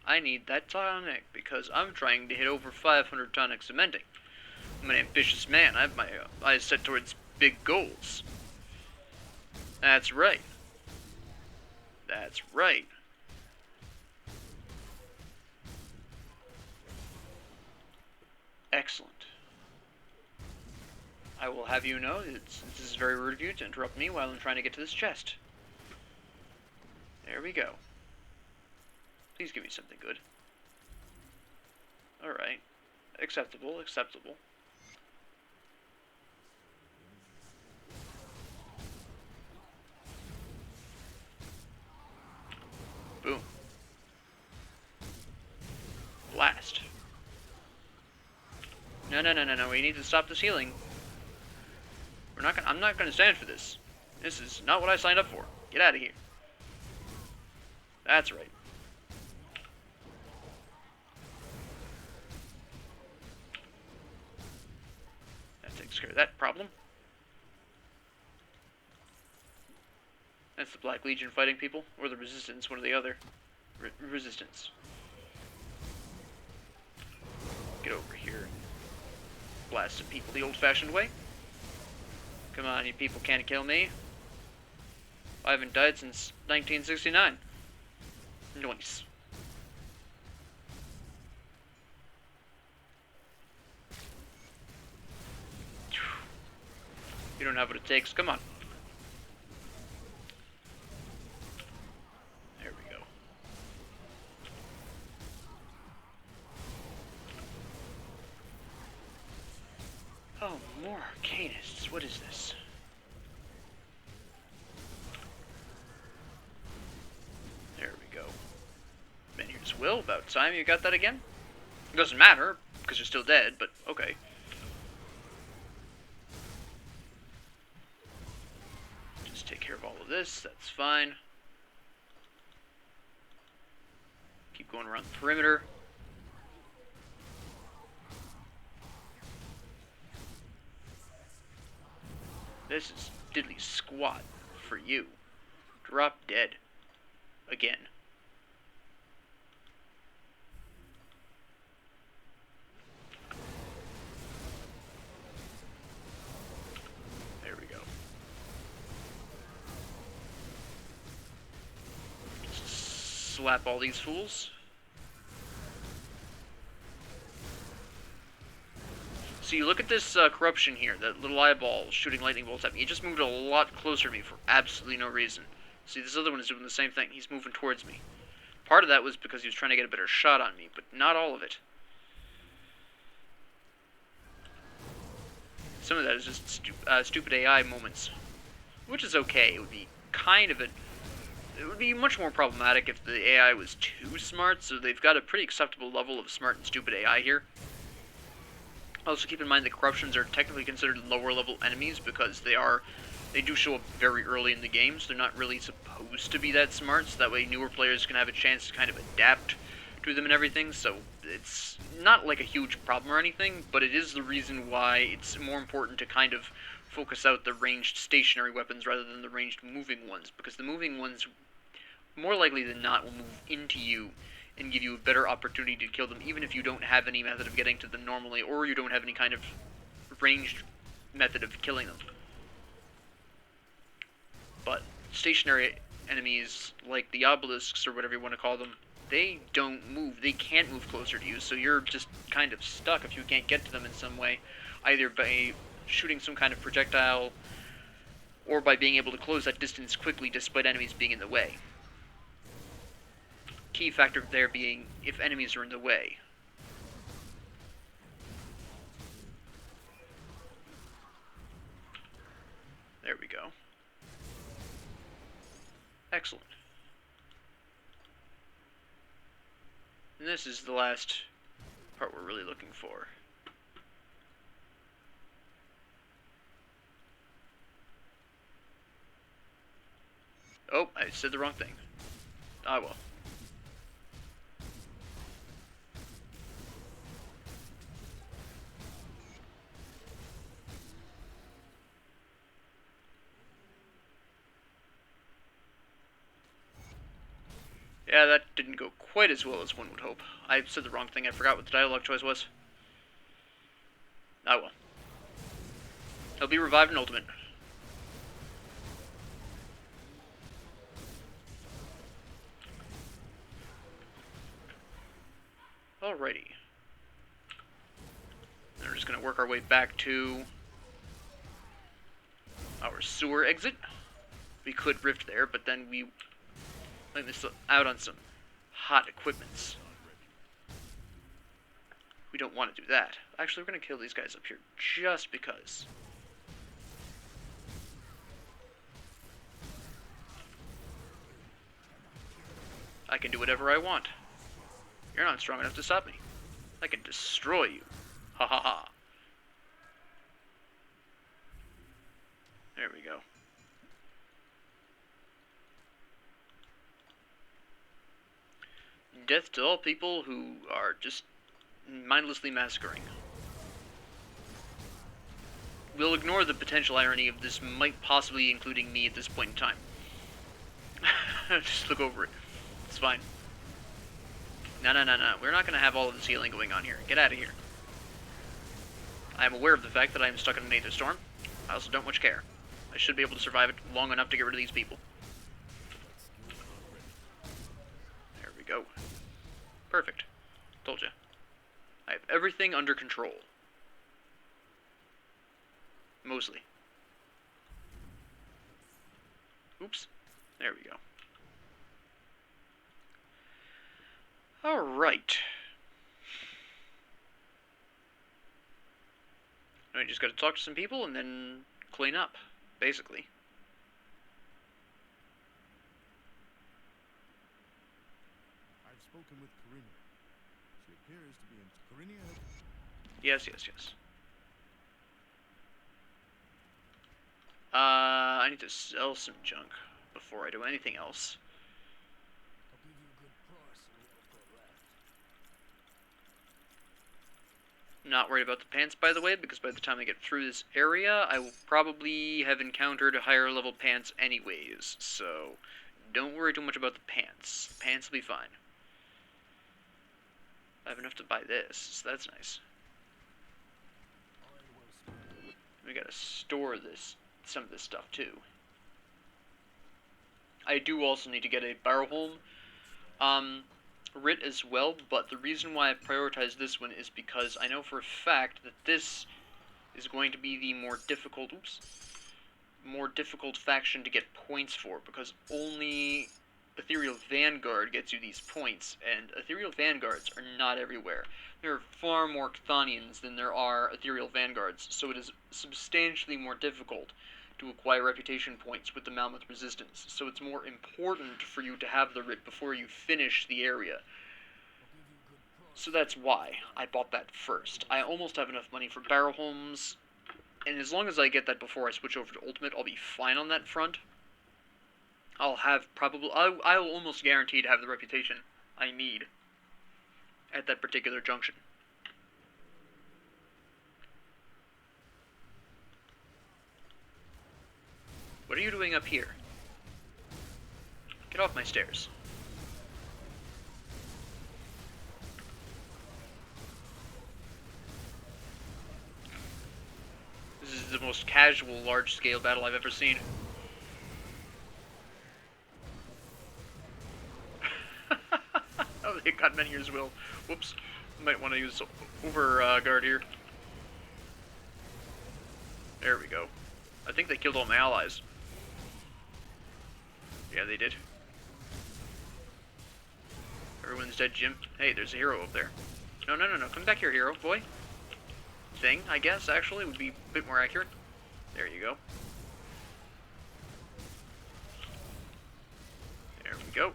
S1: I need that tonic because I'm trying to hit over 500 tonic cementing. I'm an ambitious man. I have my eyes set towards big goals. That's right. That's right. Excellent. I will have you know this is very rude of you to interrupt me while I'm trying to get to this chest. There we go. Please give me something good. Alright. Acceptable, acceptable. Boom. Blast. No, no, no, no, no. We need to stop this healing. I'm not gonna stand for this. This is not what I signed up for. Get out of here. That's right. That takes care of that problem. That's the Black Legion fighting people, or the Resistance, one or the other. Resistance. Get over here and blast some people the old-fashioned way. Come on, you people can't kill me. I haven't died since 1969. Nice. You don't have what it takes. Come on. There we go. Oh, more Arcanists. What is this? There we go. Vineyard's Will. About time you got that again. It doesn't matter, because you're still dead, but okay. Just take care of all of this. That's fine. Keep going around the perimeter. This is diddly squat for you. Drop dead. Again. There we go. Just slap all these fools. So you look at this corruption here, that little eyeball shooting lightning bolts at me. He just moved a lot closer to me for absolutely no reason. See, this other one is doing the same thing. He's moving towards me. Part of that was because he was trying to get a better shot on me, but not all of it. Some of that is just stupid AI moments, which is okay. It would be it would be much more problematic if the AI was too smart, so they've got a pretty acceptable level of smart and stupid AI here. Also keep in mind that corruptions are technically considered lower level enemies because they do show up very early in the game, so they're not really supposed to be that smart, so that way newer players can have a chance to kind of adapt to them and everything. So it's not like a huge problem or anything, but it is the reason why it's more important to kind of focus out the ranged stationary weapons rather than the ranged moving ones, because the moving ones more likely than not will move into you and give you a better opportunity to kill them, even if you don't have any method of getting to them normally, or you don't have any kind of ranged method of killing them. But stationary enemies, like the obelisks, or whatever you want to call them, they don't move. They can't move closer to you, so you're just kind of stuck if you can't get to them in some way, either by shooting some kind of projectile, or by being able to close that distance quickly despite enemies being in the way. Key factor there being if enemies are in the way. There we go. Excellent. And this is the last part we're really looking for. Oh, I said the wrong thing. Ah, well. Yeah, that didn't go quite as well as one would hope. I said the wrong thing. I forgot what the dialogue choice was. Ah, well. He'll be revived in Ultimate. Alrighty. Then we're just going to work our way back to our sewer exit. We could rift there, but then we miss out on some hot equipments. We don't want to do that. Actually, we're going to kill these guys up here just because. I can do whatever I want. You're not strong enough to stop me. I can destroy you. Ha ha ha. There we go. Death to all people who are just mindlessly massacring. We'll ignore the potential irony of this might possibly including me at this point in time. Just look over it. It's fine. No. We're not going to have all of this healing going on here. Get out of here. I am aware of the fact that I am stuck in an Aether Storm. I also don't much care. I should be able to survive it long enough to get rid of these people. There we go. Perfect. Told you. I have everything under control. Mostly. Oops. There we go. Alright. I just gotta talk to some people and then clean up, basically.
S2: I've spoken with Corinne. She appears to be in Corinne.
S1: Yes. I need to sell some junk before I do anything else.
S2: I'll give you a good price on what I've got left.
S1: Not worried about the pants, by the way, because by the time I get through this area, I will probably have encountered higher level pants anyways, so don't worry too much about the pants. The pants will be fine. I have enough to buy this, so that's nice. We gotta store some of this stuff too. I do also need to get a Barrowholm writ as well, but the reason why I prioritize this one is because I know for a fact that this is going to be the more difficult faction to get points for, because only Ethereal Vanguard gets you these points, and Ethereal Vanguards are not everywhere. There are far more Chthonians than there are Ethereal Vanguards, so it is substantially more difficult to acquire reputation points with the Malmouth Resistance, so it's more important for you to have the writ before you finish the area. So that's why I bought that first. I almost have enough money for Barrowholms, and as long as I get that before I switch over to Ultimate, I'll be fine on that front. I'll almost guarantee to have the reputation I need at that particular junction. What are you doing up here? Get off my stairs. This is the most casual large-scale battle I've ever seen. Oh, they got Menhir's Will. Whoops. Might want to use overguard here. There we go. I think they killed all my allies. Yeah, they did. Everyone's dead, Jim. Hey, there's a hero up there. No. Come back here, hero, boy. Thing, I guess, actually, would be a bit more accurate. There you go. There we go.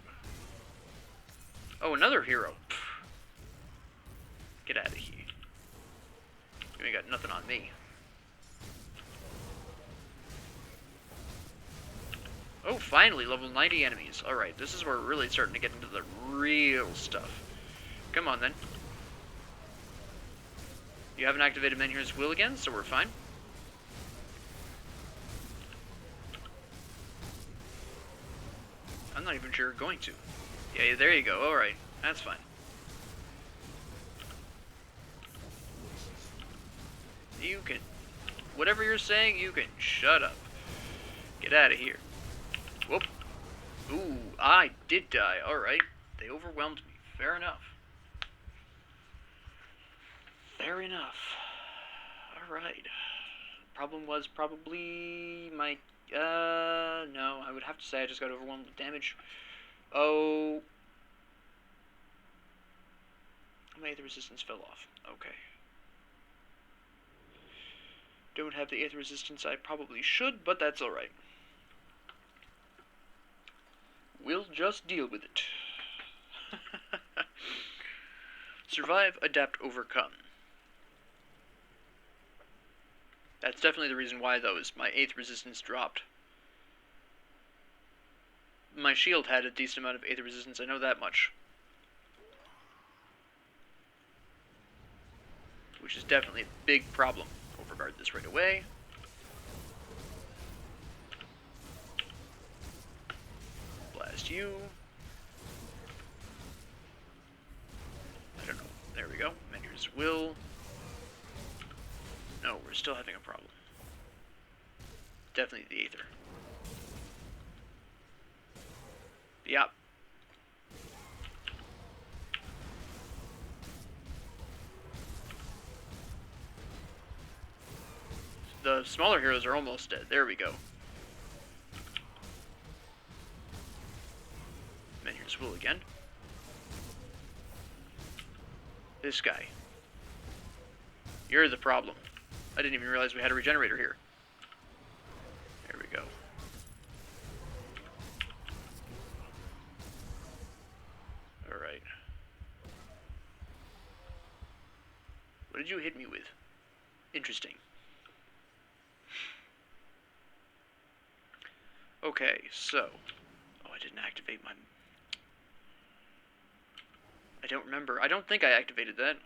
S1: Oh, another hero. Get out of here. You ain't got nothing on me. Oh, finally, level 90 enemies. Alright, this is where we're really starting to get into the real stuff. Come on, then. You haven't activated Menhir's Will again, so we're fine. I'm not even sure you're going to. Yeah, there you go. Alright, that's fine. You can... Whatever you're saying, you can shut up. Get out of here. Whoop. Ooh, I did die. Alright. They overwhelmed me. Fair enough. Fair enough. Alright. Problem was probably my... no. I would have to say I just got overwhelmed with damage. Oh... My Aether Resistance fell off. Okay. Don't have the Aether Resistance I probably should, but that's alright. We'll just deal with it. Survive, adapt, overcome. That's definitely the reason why, though, is my Aether Resistance dropped. My shield had a decent amount of Aether Resistance, I know that much. Which is definitely a big problem. Overguard this right away. Blast you. I don't know. There we go. Menier's Will. No, we're still having a problem. Definitely the Aether. Yep. The smaller heroes are almost dead. There we go. Menier's Will again. This guy. You're the problem. I didn't even realize we had a regenerator here. There we go. Alright. What did you hit me with? Interesting. Okay, so... Oh, I didn't activate my... I don't remember. I don't think I activated that.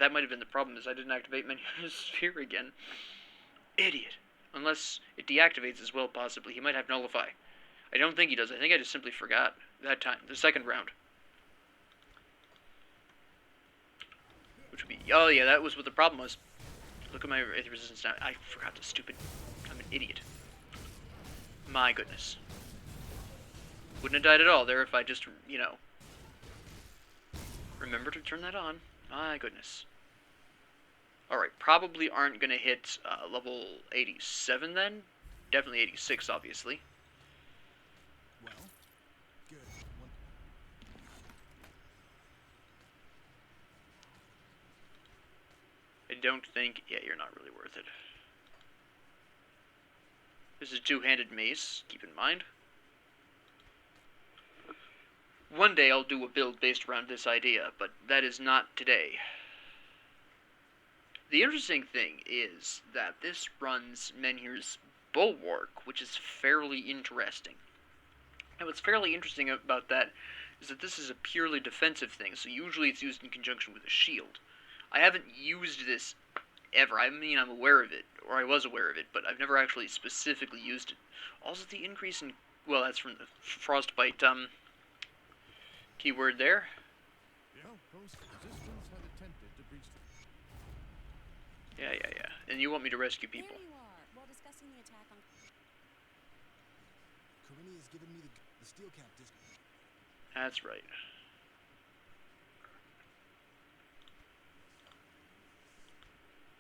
S1: That might have been the problem, is I didn't activate Menier's Sphere again. Idiot. Unless it deactivates as well, possibly. He might have Nullify. I don't think he does. I think I just simply forgot that time. The second round. Which would be... Oh, yeah, that was what the problem was. Look at my Aether Resistance now. I forgot the stupid... I'm an idiot. My goodness. Wouldn't have died at all there if I just, you know... Remember to turn that on. My goodness. Alright, probably aren't going to hit level 87 then. Definitely 86, obviously.
S2: Well, good.
S1: I don't think... Yeah, you're not really worth it. This is two-handed mace, keep in mind. One day I'll do a build based around this idea, but that is not today. The interesting thing is that this runs Menhir's Bulwark, which is fairly interesting. And what's fairly interesting about that is that this is a purely defensive thing, so usually it's used in conjunction with a shield. I haven't used this ever. I mean, I'm aware of it, or I was aware of it, but I've never actually specifically used it. Also, the increase in... Well, that's from the Frostbite, keyword there.
S2: The outpost resistance had attempted to breach the...
S1: Yeah. And you want me to rescue people.
S3: There you are, while discussing the attack on...
S2: Corinne has given me the steel cap disc.
S1: That's right.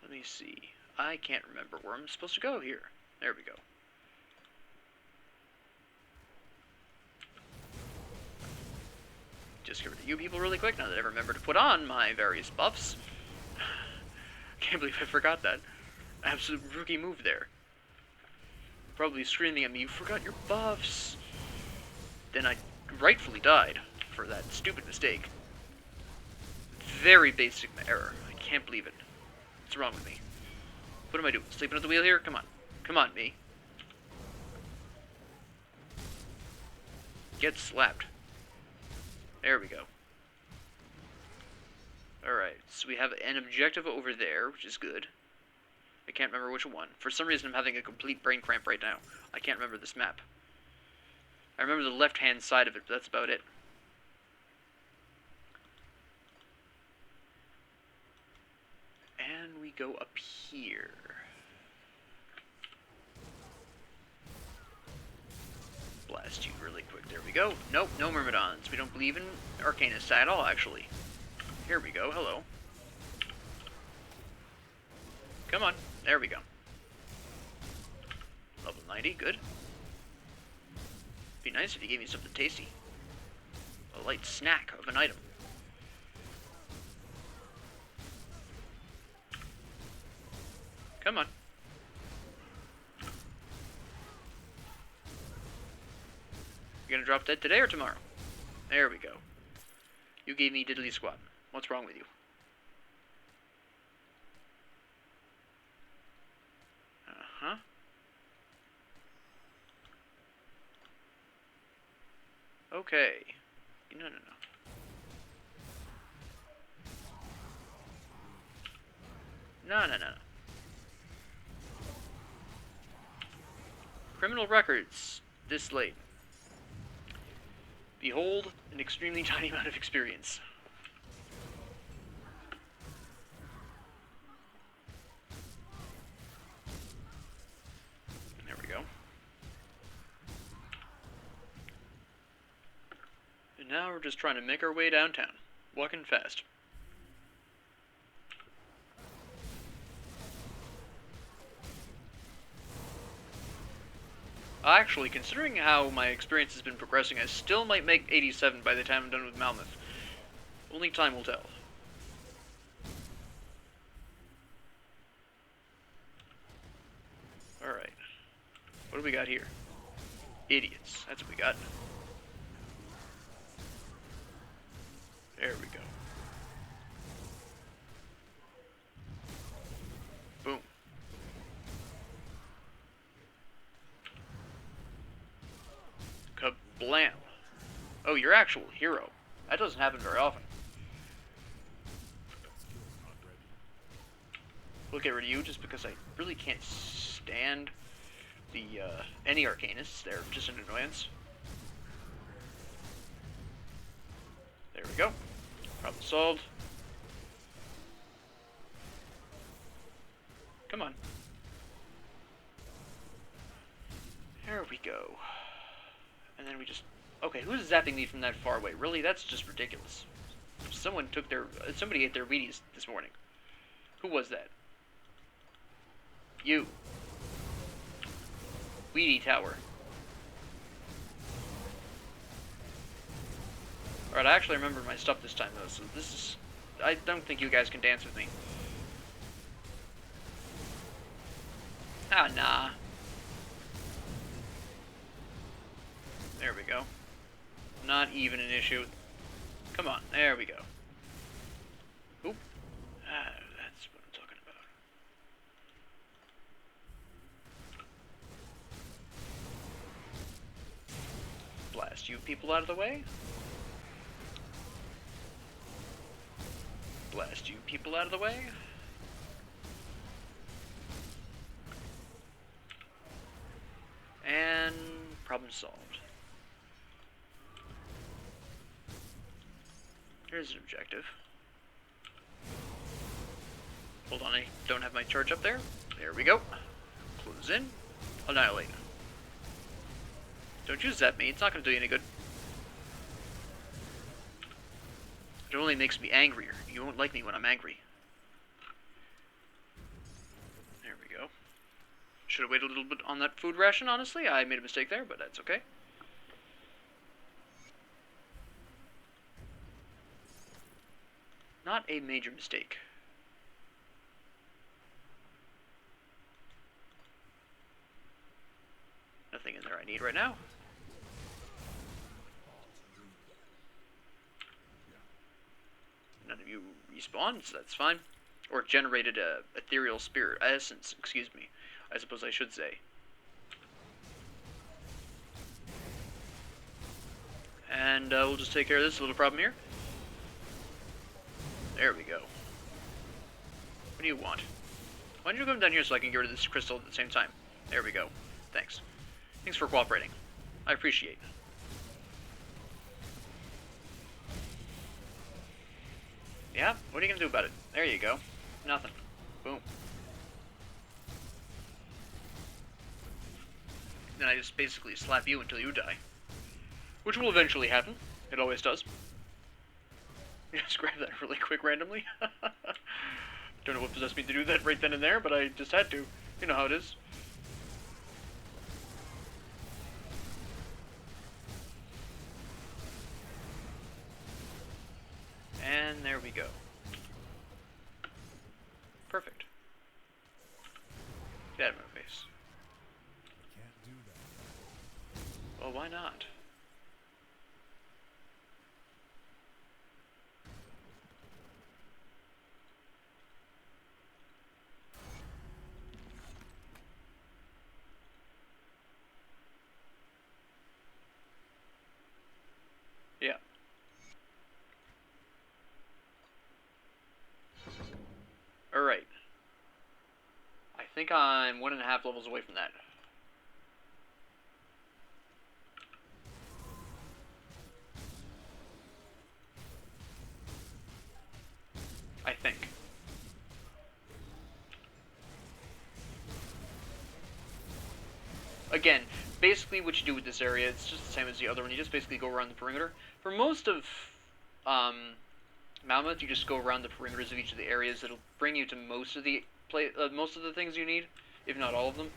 S1: Let me see. I can't remember where I'm supposed to go here. There we go. Just get rid of you people really quick now that I remember to put on my various buffs. Can't believe I forgot that. Absolute rookie move there. Probably screaming at me, you forgot your buffs. Then I rightfully died for that stupid mistake. Very basic error. I can't believe it. What's wrong with me? What am I doing? Sleeping at the wheel here? Come on. Come on, me. Get slapped. There we go. Alright, so we have an objective over there, which is good. I can't remember which one. For some reason, I'm having a complete brain cramp right now. I can't remember this map. I remember the left-hand side of it, but that's about it. And we go up here. Blast you really quick. There we go. Nope, no Myrmidons. We don't believe in Arcanist at all, actually. Here we go. Hello. Come on. There we go. Level 90. Good. Be nice if you gave me something tasty. A light snack of an item. Come on. You gonna drop dead today or tomorrow? There we go. You gave me diddly squat. What's wrong with you? Uh-huh. Okay. No. No. Criminal records. This late. Behold, an extremely tiny amount of experience. There we go. And now we're just trying to make our way downtown. Walking fast. Actually, considering how my experience has been progressing, I still might make 87 by the time I'm done with Malmouth. Only time will tell. Alright. What do we got here? Idiots. That's what we got. There we go. Boom. Kablam. Oh, you're actual hero. That doesn't happen very often. We'll get rid of you just because I really can't stand the any Arcanists. They're just an annoyance. There we go. Problem solved. Come on. There we go. And then we just... Okay, who's zapping me from that far away? Really? That's just ridiculous. Somebody ate their Wheaties this morning. Who was that? You. Wheatie Tower. Alright, I actually remember my stuff this time, though, so this is... I don't think you guys can dance with me. Ah, nah. There we go. Not even an issue. Come on, there we go. Oop. Ah, that's what I'm talking about. Blast you people out of the way. Blast you people out of the way. And problem solved. Here's an objective. Hold on, I don't have my charge up there. There we go. Close in. Annihilate. Don't you zap me, it's not going to do you any good. It only makes me angrier. You won't like me when I'm angry. There we go. Should have waited a little bit on that food ration, honestly. I made a mistake there, but that's okay. Not a major mistake. Nothing in there I need right now. None of you respawned, so that's fine. Or generated a ethereal spirit essence, excuse me. I suppose I should say. And we'll just take care of this little problem here. There we go. What do you want? Why don't you come down here so I can get rid of this crystal at the same time? There we go. Thanks. Thanks for cooperating. I appreciate it. Yeah? What are you gonna do about it? There you go. Nothing. Boom. Then I just basically slap you until you die. Which will eventually happen. It always does. Just grab that really quick randomly. Don't know what possessed me to do that right then and there, but I just had to. You know how it is. And there we go. Perfect. why not? Yeah. Alright. I think I'm 1.5 levels away from that. I think. Again, basically what you do with this area, it's just the same as the other one. You just basically go around the perimeter. For most of Malmouth, you just go around the perimeters of each of the areas. It'll bring you to most of the things you need, if not all of them.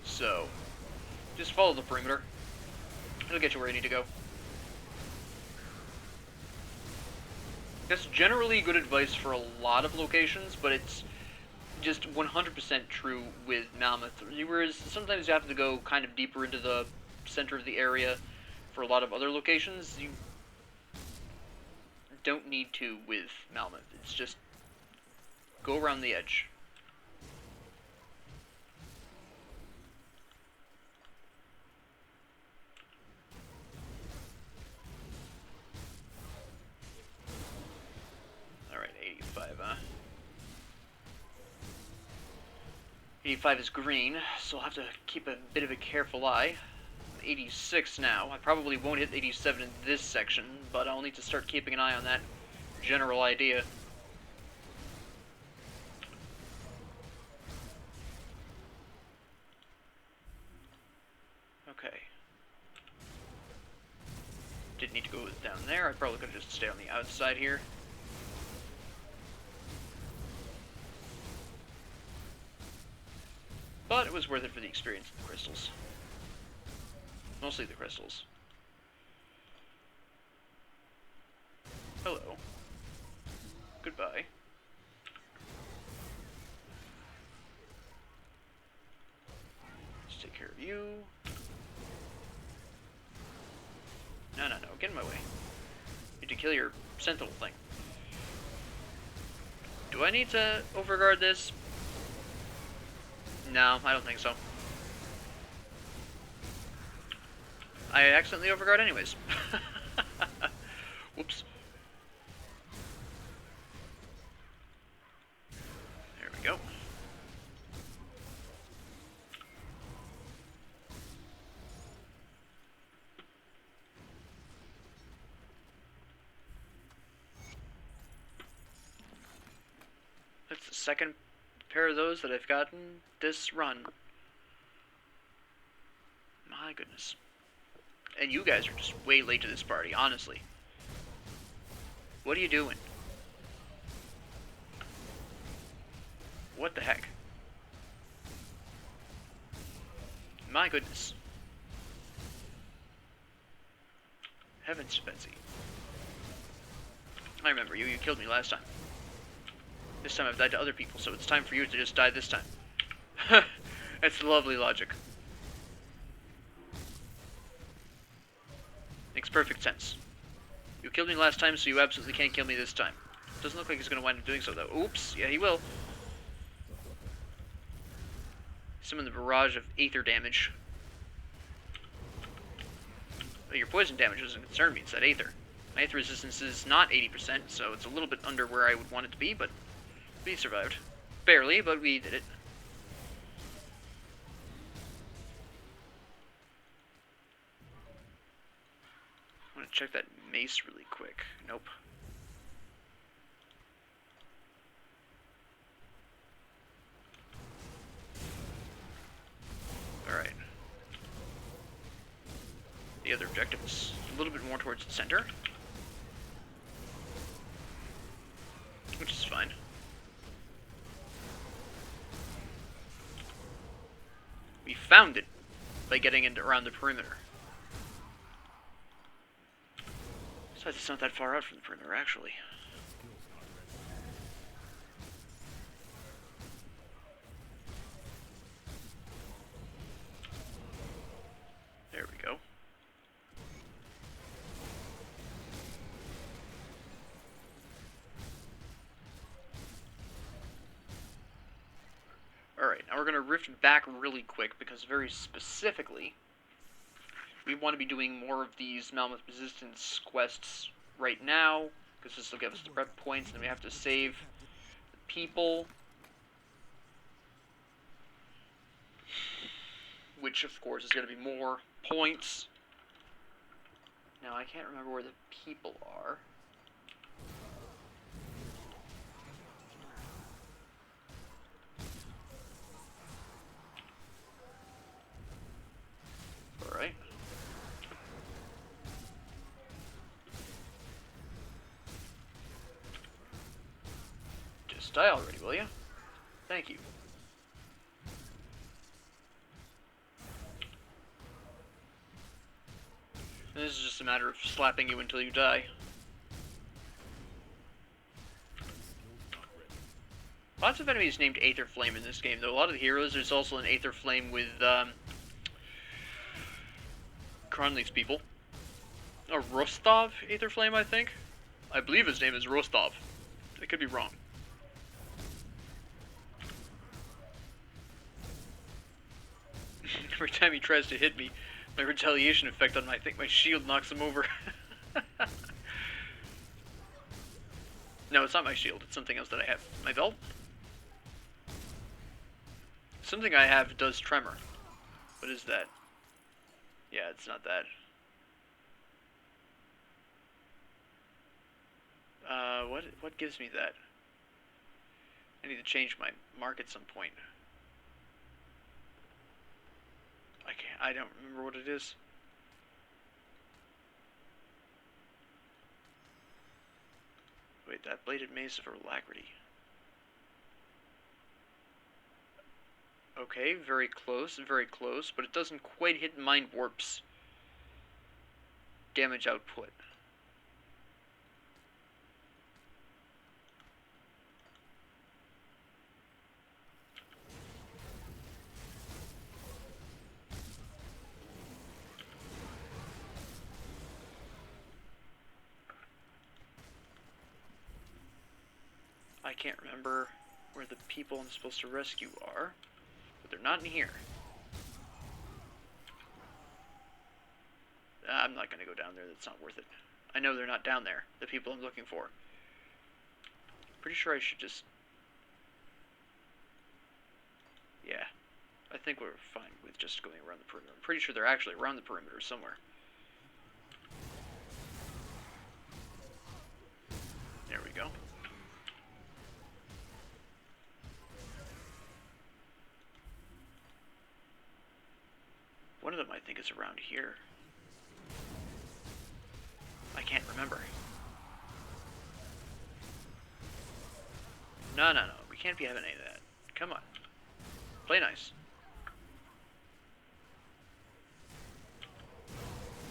S1: So, just follow the perimeter. It'll get you where you need to go. That's generally good advice for a lot of locations, but it's just 100% true with Malmouth. Whereas sometimes you have to go kind of deeper into the center of the area for a lot of other locations. You don't need to with Malmouth. It's just go around the edge. Alright, 85, 85 is green, so I'll have to keep a bit of a careful eye. 86 now. I probably won't hit 87 in this section, but I'll need to start keeping an eye on that general idea. Okay. Didn't need to go down there. I probably could have just stayed on the outside here. But it was worth it for the experience of the crystals. Mostly the crystals. Hello. Goodbye. Let's take care of you. No, get in my way. Need to kill your sentinel thing. Do I need to overguard this? No, I don't think so. I accidentally overguard anyways. Whoops. There we go. That's the second pair of those that I've gotten this run. My goodness. And you guys are just way late to this party, honestly. What are you doing? What the heck? My goodness. Heavens to Betsy. I remember you. You killed me last time. This time I've died to other people, so it's time for you to just die this time. That's lovely logic. Makes perfect sense. You killed me last time, so you absolutely can't kill me this time. Doesn't look like he's going to wind up doing so, though. Oops. Yeah, he will. Summon the barrage of aether damage. Well, your poison damage doesn't concern me. It's that aether. My aether resistance is not 80%, so it's a little bit under where I would want it to be, but we survived. Barely, but we did it. I want to check that mace really quick. Nope. Alright. The other objective is a little bit more towards the center. Which is fine. We found it by getting into around the perimeter. Besides, it's not that far out from the perimeter, actually. There we go. Alright, now we're going to rift back really quick, because very specifically, we want to be doing more of these Malmouth Resistance quests right now, because this will give us the rep points, and then we have to save the people, which of course is going to be more points. Now I can't remember where the people are. Alright. Just die already, will you? Thank you. And this is just a matter of slapping you until you die. Lots of enemies named Aether Flame in this game, though. A lot of the heroes, there's also an Aether Flame with, Cronley's people. A Rostov Aether Flame, I think? I believe his name is Rostov. I could be wrong. Every time he tries to hit me, my retaliation effect on I think my shield knocks him over. No, it's not my shield. It's something else that I have. My belt? Something I have does tremor. What is that? Yeah, it's not that. What gives me that? I need to change my mark at some point. I don't remember what it is. Wait, that bladed mace of alacrity. Okay, very close, but it doesn't quite hit Mind Warp's damage output. I can't remember where the people I'm supposed to rescue are, but they're not in here. I'm not going to go down there, that's not worth it. I know they're not down there, the people I'm looking for. Pretty sure I should just... Yeah, I think we're fine with just going around the perimeter. I'm pretty sure they're actually around the perimeter somewhere. There we go. One of them I think is around here. I can't remember. No, we can't be having any of that. Come on. Play nice.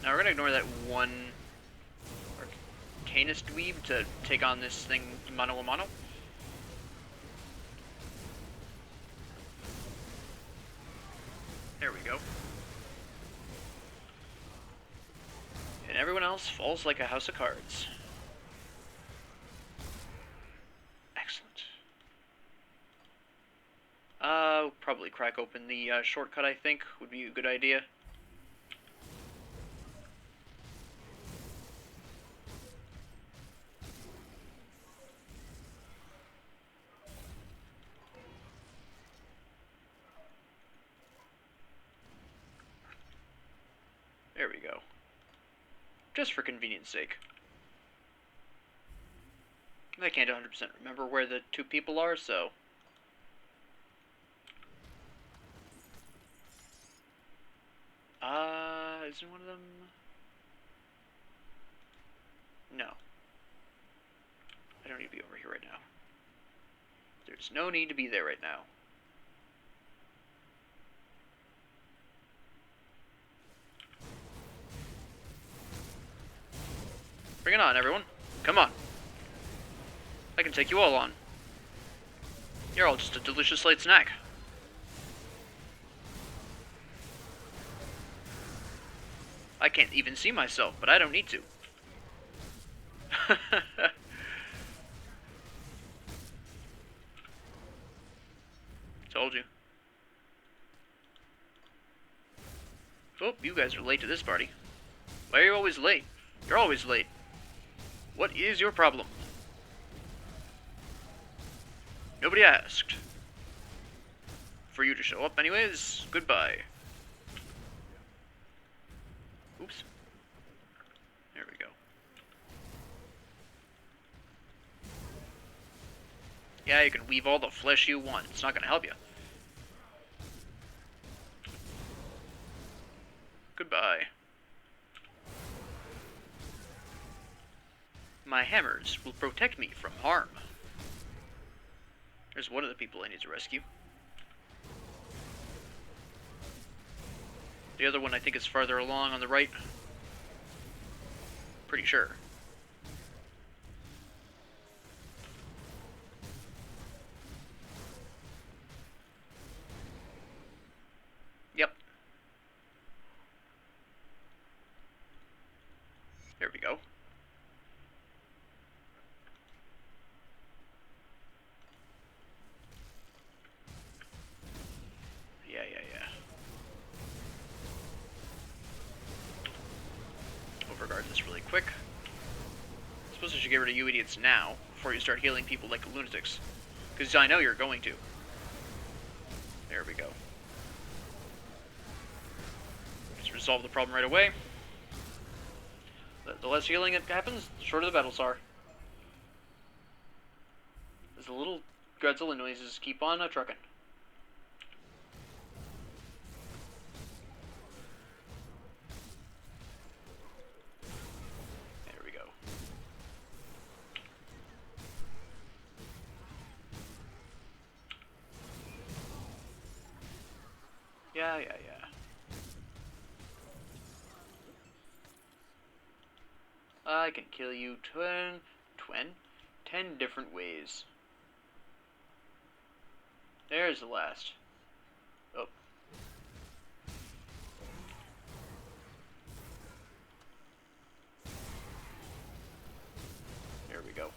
S1: Now we're gonna ignore that one Arcanist dweeb to take on this thing mano a mano. There we go. And everyone else falls like a house of cards. Excellent. Probably crack open the shortcut, I think, would be a good idea. There we go. Just for convenience sake. I can't 100% remember where the two people are, so... isn't one of them... No. I don't need to be over here right now. There's no need to be there right now. Bring it on, everyone. Come on. I can take you all on. You're all just a delicious light snack. I can't even see myself, but I don't need to. Told you. Oh, you guys are late to this party. Why are you always late? You're always late. What is your problem? Nobody asked. For you to show up anyways, goodbye. Oops. There we go. Yeah, you can weave all the flesh you want. It's not gonna help you. Goodbye. My hammers will protect me from harm. There's one of the people I need to rescue. The other one I think is farther along on the right. Pretty sure. Yep. There we go. Yeah. Overguard this really quick. I suppose I should get rid of you idiots now, before you start healing people like lunatics. Because I know you're going to. There we go. Just resolve the problem right away. The less healing it happens, the shorter the battles are. As the little Godzilla noises keep on trucking. There we go. Yeah. I can kill you 10 different ways. There's the last. Oh. There we go.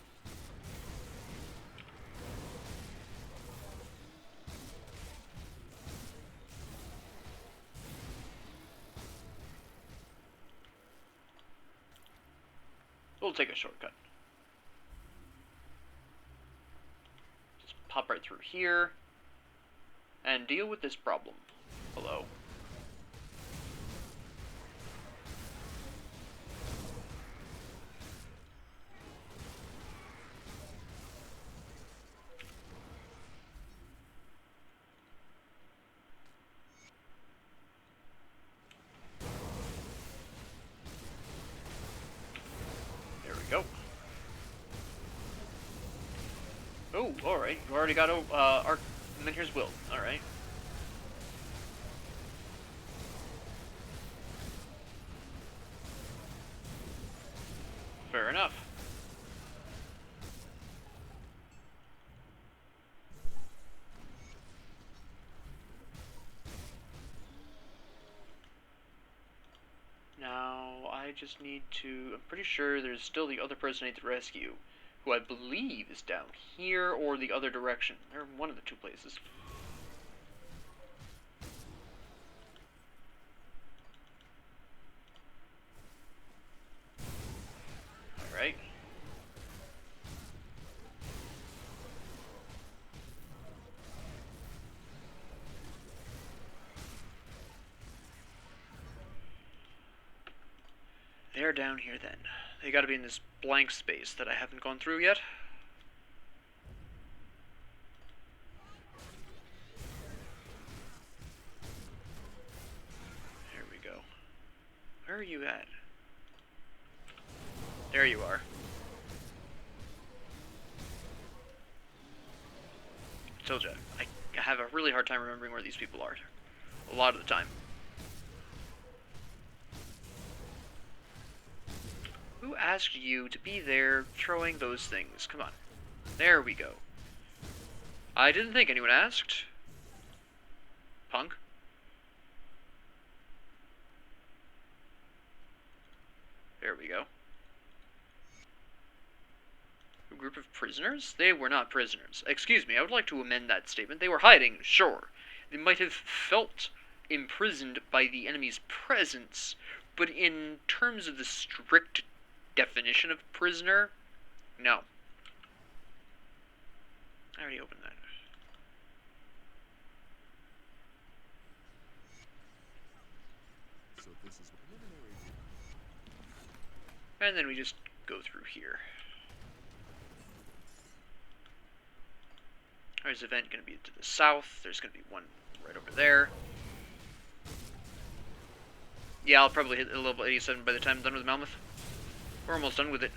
S1: We'll take a shortcut. Just pop right through here and deal with this problem. Hello. Go. Oh, alright. You already got Arcane Will. Alright. Fair enough. Now, I just need to... I'm pretty sure there's still the other person I need to rescue, who I believe is down here or the other direction. They're one of the two places. Alright. They're down here then. They gotta be in this blank space that I haven't gone through yet. There we go. Where are you at? There you are. Told you, I have a really hard time remembering where these people are. A lot of the time. Who asked you to be there throwing those things? Come on. There we go. I didn't think anyone asked. Punk. There we go. A group of prisoners? They were not prisoners. Excuse me, I would like to amend that statement. They were hiding, sure. They might have felt imprisoned by the enemy's presence, but in terms of the strict definition of prisoner, no. I already opened that.
S2: So this is preliminary.
S1: And then we just go through here. There's an event going to be to the south. There's going to be one right over there. Yeah, I'll probably hit a level 87 by the time I'm done with Malmouth. We're almost done with it.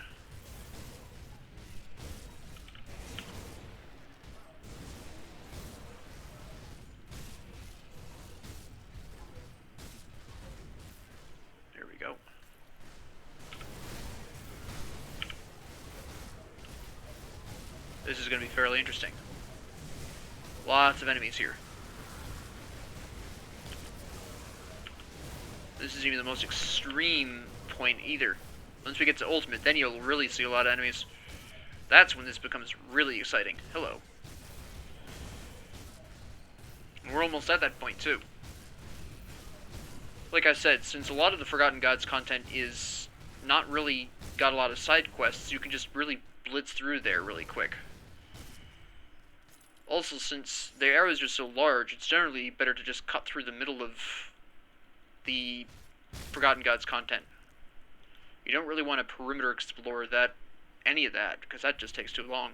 S1: There we go. This is going to be fairly interesting. Lots of enemies here. This isn't even the most extreme point either. Once we get to ultimate, then you'll really see a lot of enemies. That's when this becomes really exciting. Hello. And we're almost at that point too. Like I said, since a lot of the Forgotten Gods content is not really got a lot of side quests, you can just really blitz through there really quick. Also, since the areas are so large, it's generally better to just cut through the middle of the Forgotten Gods content. You don't really want to perimeter explore any of that, because that just takes too long.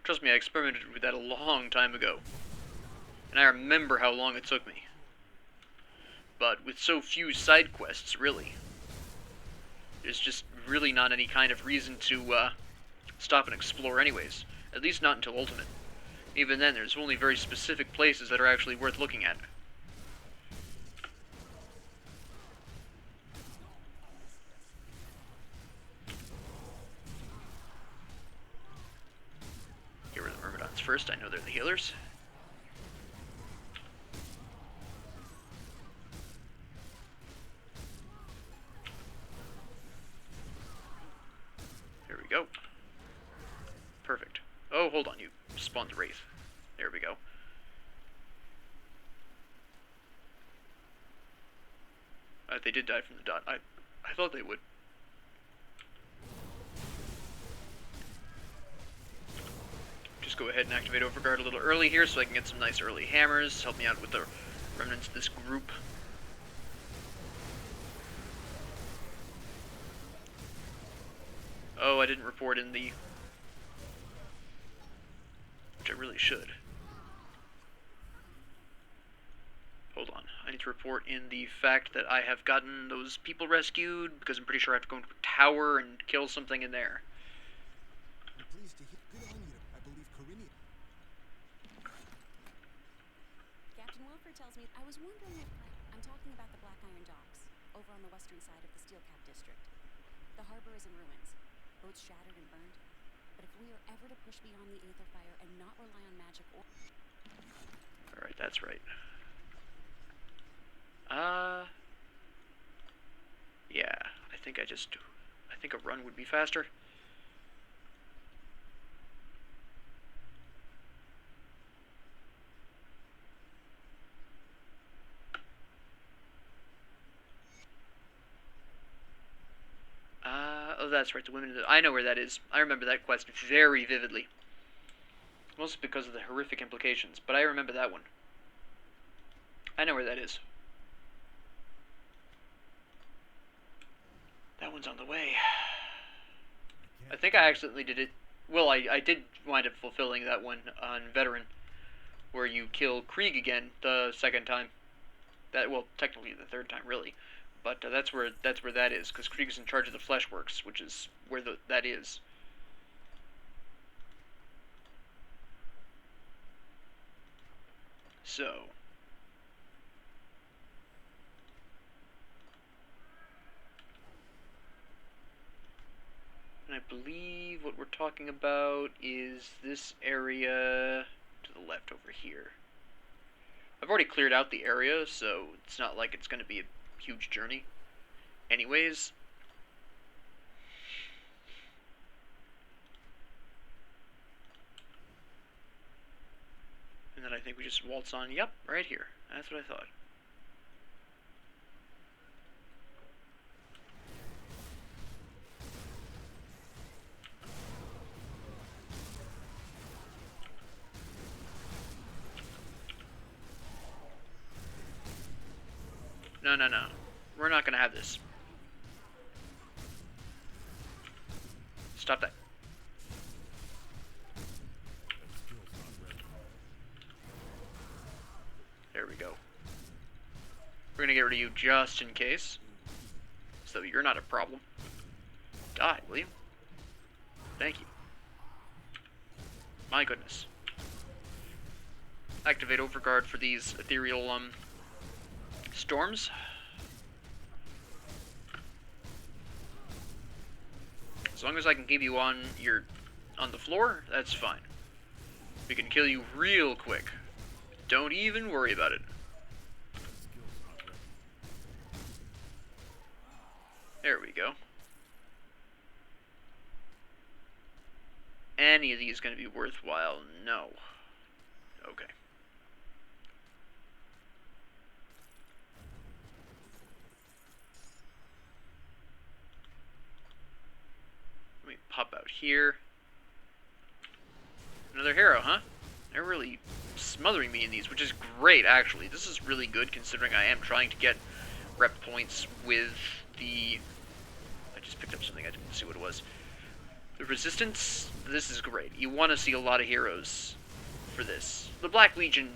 S1: Trust me, I experimented with that a long time ago, and I remember how long it took me. But with so few side quests, really, there's just really not any kind of reason to stop and explore anyways. At least not until Ultimate. Even then, there's only very specific places that are actually worth looking at. Here are the Myrmidons first. I know they're the healers. There we go. Perfect. Oh, hold on, you spawned the Wraith. There we go. They did die from the dot. I thought they would. Just go ahead and activate Overguard a little early here so I can get some nice early hammers. Help me out with the remnants of this group. Oh, I didn't report in the... which I really should. Hold on. I need to report in the fact that I have gotten those people rescued, because I'm pretty sure I have to go into a tower and kill something in there.
S2: I'm pleased to hear. Good on you. I believe Corinia.
S3: Captain Wilford tells me I was wondering if I'm talking about the Black Iron Docks, over on the western side of the Steelcap district. The harbor is in ruins, boats shattered and burned. But if we are ever to push beyond the Aether Fire and not rely on magic or...
S1: Alright, that's right. Yeah, I think a run would be faster. Oh, that's right, the women. I know where that is. I remember that quest very vividly. Mostly because of the horrific implications, but I remember that one. I know where that is. That one's on the way. I think I accidentally did it. Well, I did wind up fulfilling that one on Veteran, where you kill Krieg again the second time. Well, technically the third time, really. But that's where that is, because Krieg's in charge of the Fleshworks, which is where that is. So... and I believe what we're talking about is this area to the left over here. I've already cleared out the area, so it's not like it's going to be a huge journey. Anyways, think we just waltz on. Yep, right here. That's what I thought. No, no, no. We're not gonna have this. Stop that. There we go. We're gonna get rid of you just in case, so you're not a problem. Die, will you? Thank you. My goodness. Activate Overguard for these ethereal, storms. As long as I can keep you on the floor, that's fine. We can kill you real quick. Don't even worry about it. There we go. Any of these going to be worthwhile? No. Okay. Let me pop out here. Another hero, huh? They're really smothering me in these, which is great, actually. This is really good, considering I am trying to get rep points with the... I just picked up something, I didn't see what it was. The Resistance, this is great. You want to see a lot of heroes for this. The Black Legion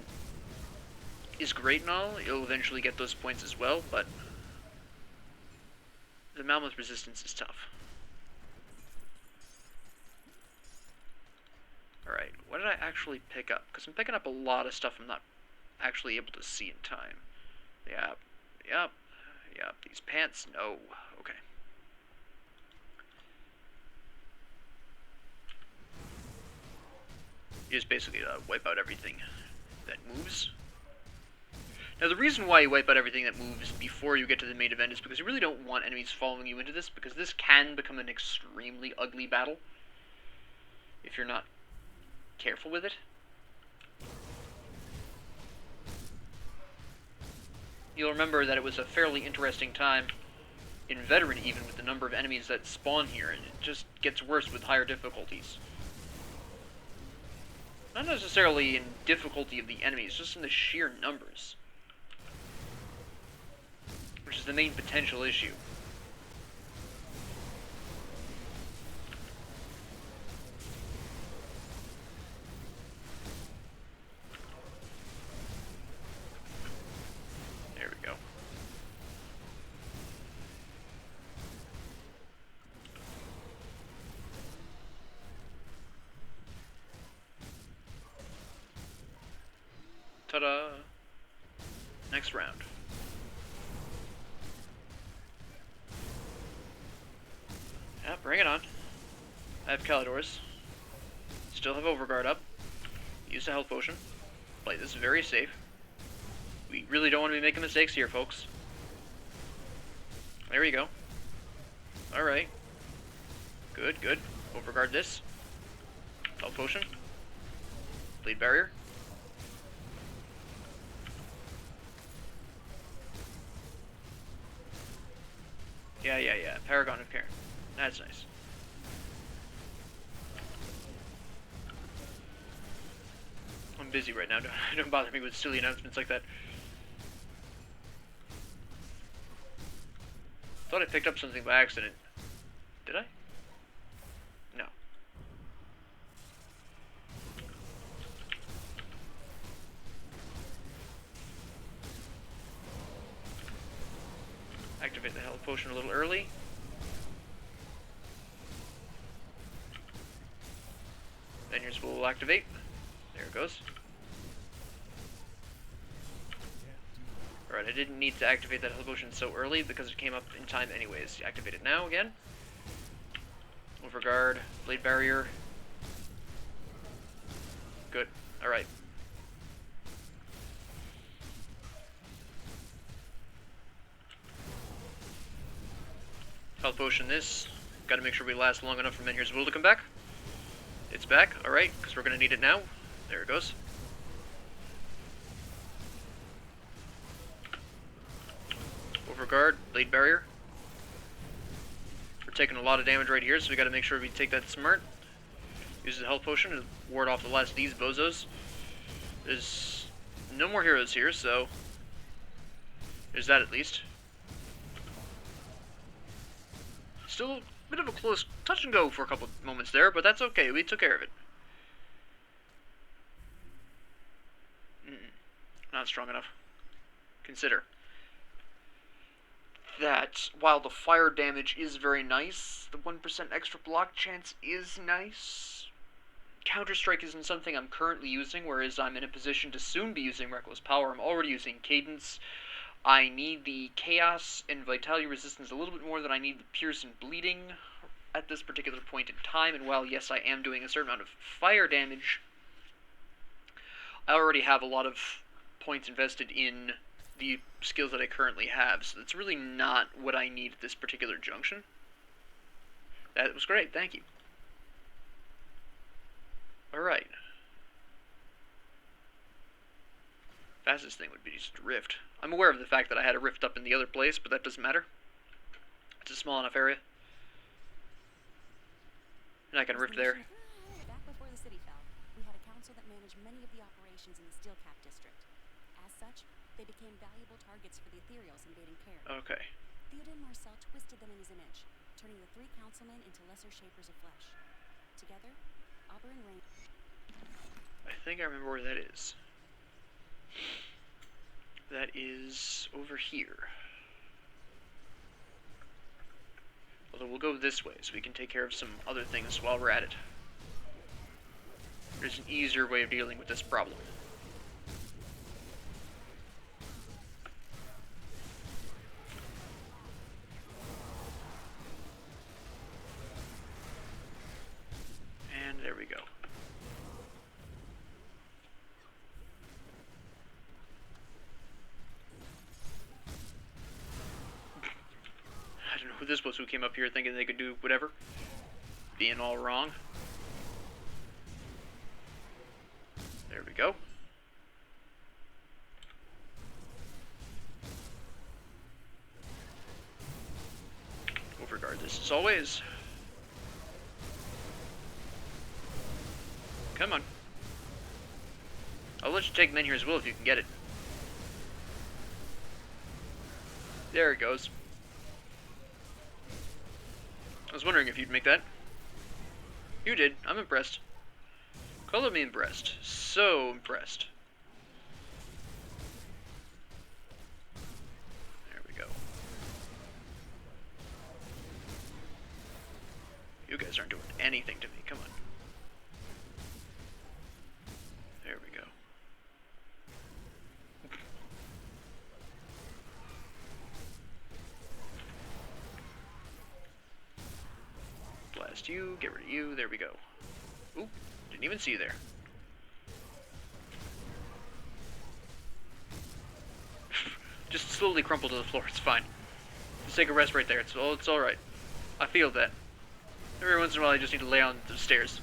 S1: is great and all. You'll eventually get those points as well, but the Malmouth Resistance is tough. Alright, what did I actually pick up? Because I'm picking up a lot of stuff I'm not actually able to see in time. Yep, yep, yep. These pants, no. Okay. You just basically wipe out everything that moves. Now, the reason why you wipe out everything that moves before you get to the main event is because you really don't want enemies following you into this, because this can become an extremely ugly battle if you're not careful with it. You'll remember that it was a fairly interesting time in Veteran, even with the number of enemies that spawn here, and it just gets worse with higher difficulties. Not necessarily in difficulty of the enemies, just in the sheer numbers, which is the main potential issue. There we go. Ta-da! Next round. Yeah, bring it on. I have Calidors. Still have Overguard up. Use a health potion. Play this very safe. We really don't want to be making mistakes here, folks. There you go. Alright. Good, good. Overguard this. Health potion. Bleed barrier. Yeah. Paragon of Care. That's nice. I'm busy right now. Don't bother me with silly announcements like that. Thought I picked up something by accident. Did I? No. Activate the health potion a little early. Then yours will activate. There it goes. Alright, I didn't need to activate that health potion so early because it came up in time anyways. Activate it now again. Overguard, Blade Barrier. Good. Alright. Health potion this. Gotta make sure we last long enough for Menhir's Will to come back. It's back, alright, because we're gonna need it now. There it goes. Overguard, Blade Barrier. We're taking a lot of damage right here, so we gotta make sure we take that smart. Use the health potion to ward off the last of these bozos. There's no more heroes here, so there's that at least. Still a bit of a close touch and go for a couple moments there, but that's okay. We took care of it. Not strong enough. Consider that while the fire damage is very nice, the 1% extra block chance is nice. Counter-Strike isn't something I'm currently using, whereas I'm in a position to soon be using Reckless Power. I'm already using Cadence. I need the Chaos and Vitality Resistance a little bit more than I need the Pierce and Bleeding at this particular point in time, and while, yes, I am doing a certain amount of fire damage, I already have a lot of points invested in the skills that I currently have, so it's really not what I need at this particular junction. That was great, thank you. Alright. Fastest thing would be just a rift. I'm aware of the fact that I had a rift up in the other place, but that doesn't matter. It's a small enough area. And I can rift there.
S3: Back before the city fell, we had a council that managed many of the operations in the Steel Cap district. As such, they became valuable targets for the ethereals invading Cairn.
S1: Okay.
S3: Theoden Marcel twisted them in his image, turning the 3 councilmen into lesser shapers of flesh. Together, Auber and Rain...
S1: I think I remember where that is. That is over here. Although we'll go this way, so we can take care of some other things while we're at it. There's an easier way of dealing with this problem. And there we go. I don't know who this was who came up here thinking they could do whatever. Being all wrong. There we go. Overguard this as always. Come on. I'll let you take Menhir's Will if you can get it. There it goes. I was wondering if you'd make that. You did. I'm impressed. Color me impressed. So impressed. There we go. You guys aren't doing anything to me. Come on. There we go. Blast you, get rid of you, there we go. Oop, didn't even see you there. Just slowly crumple to the floor, it's fine. Just take a rest right there, it's alright. I feel that. Every once in a while I just need to lay on the stairs.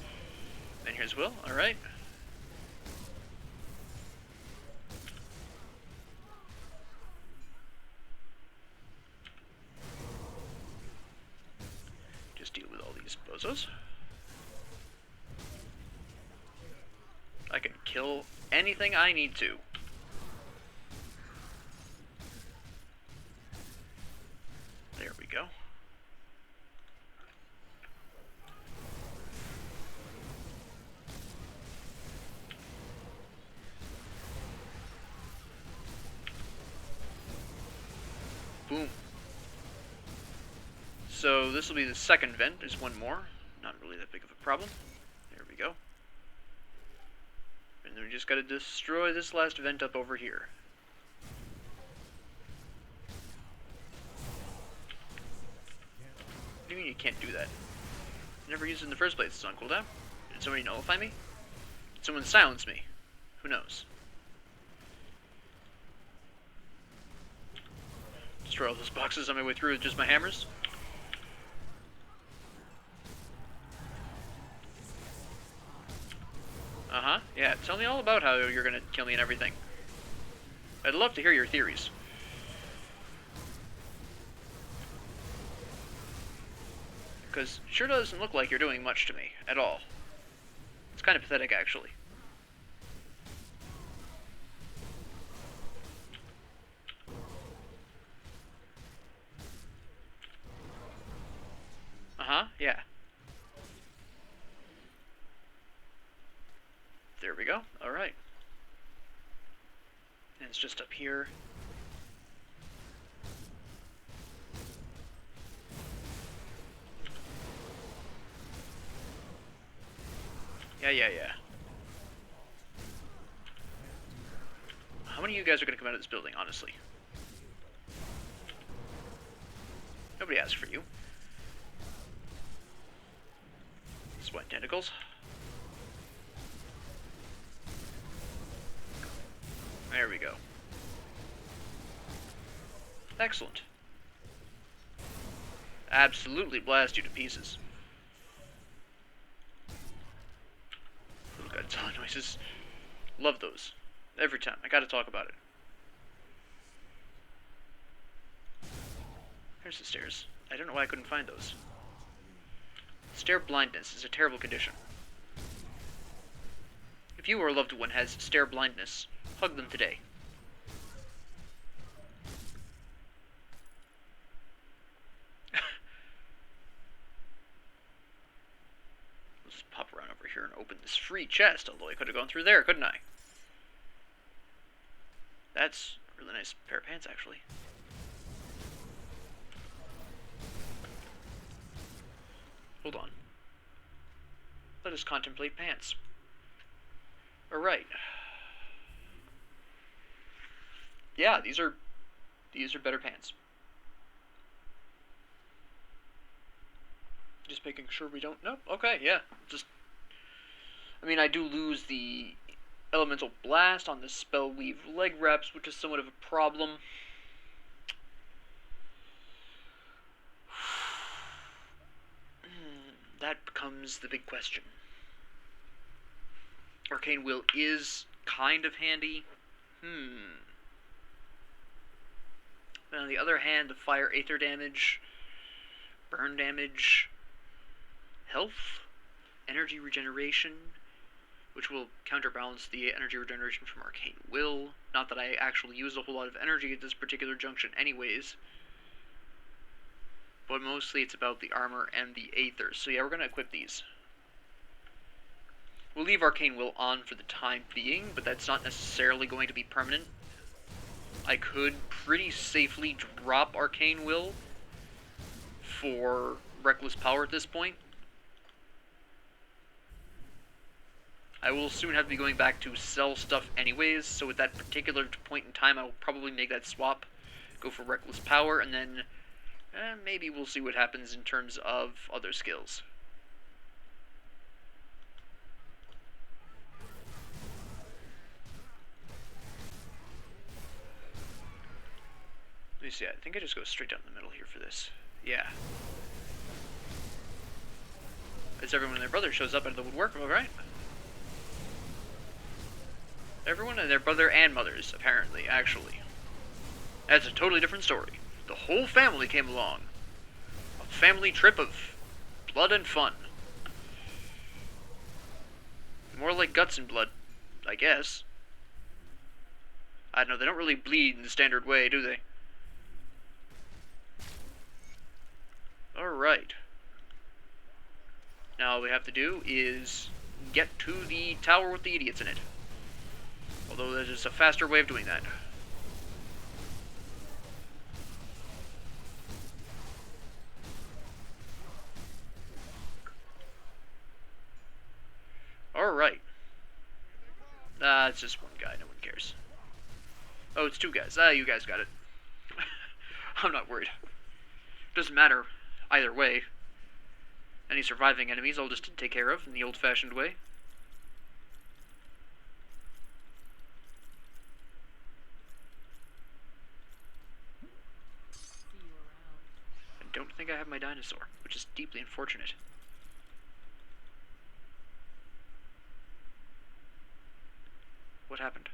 S1: And here's Will, alright. Just deal with all these bozos. I can kill anything I need to. There we go. Boom. So this will be the second vent. There's one more. Not really that big of a problem. There we go. And then we just gotta destroy this last vent up over here. What do you mean you can't do that? I never used it in the first place. It's on cooldown. Did somebody nullify me? Did someone silence me? Who knows? Destroy all those boxes on my way through with just my hammers. Uh-huh. Yeah, tell me all about how you're gonna kill me and everything. I'd love to hear your theories. because it sure doesn't look like you're doing much to me at all. It's kind of pathetic, actually. Uh-huh, yeah. There we go. Alright. And it's just up here. Yeah. How many of you guys are going to come out of this building, honestly? Nobody asked for you. Sweat tentacles. There we go. Excellent. Absolutely blast you to pieces. Little Godzilla noises. Love those. Every time. I gotta talk about it. There's the stairs. I don't know why I couldn't find those. Stair blindness is a terrible condition. If you or a loved one has stair blindness, hug them today. Let's just pop around over here and open this free chest, although I could have gone through there, couldn't I? That's a really nice pair of pants, actually. Hold on. Let us contemplate pants. Alright. Yeah, these are better pants. Just making sure we don't... Nope, okay, yeah. Just... I mean, I do lose the elemental blast on the spell weave leg wraps, which is somewhat of a problem. That becomes the big question. Arcane Will is kind of handy. But on the other hand, the fire aether damage, burn damage, health, energy regeneration, which will counterbalance the energy regeneration from Arcane Will. Not that I actually use a whole lot of energy at this particular junction anyways. But mostly it's about the armor and the aether. So yeah, we're going to equip these. We'll leave Arcane Will on for the time being, but that's not necessarily going to be permanent. I could pretty safely drop Arcane Will for Reckless Power at this point. I will soon have to be going back to sell stuff anyways, so at that particular point in time I will probably make that swap, go for Reckless Power, and then maybe we'll see what happens in terms of other skills. Let me see, I think I just go straight down the middle here for this. Yeah. As everyone and their brother shows up out of the woodwork, alright? Everyone and their brother and mothers, apparently, actually. That's a totally different story. The whole family came along. A family trip of blood and fun. More like guts and blood, I guess. I don't know, they don't really bleed in the standard way, do they? Alright. Now all we have to do is get to the tower with the idiots in it. Although there's just a faster way of doing that. Alright. It's just one guy, no one cares. Oh, it's two guys. You guys got it. I'm not worried. Doesn't matter either way. Any surviving enemies I'll just take care of in the old-fashioned way. I don't think I have my dinosaur, which is deeply unfortunate. What happened?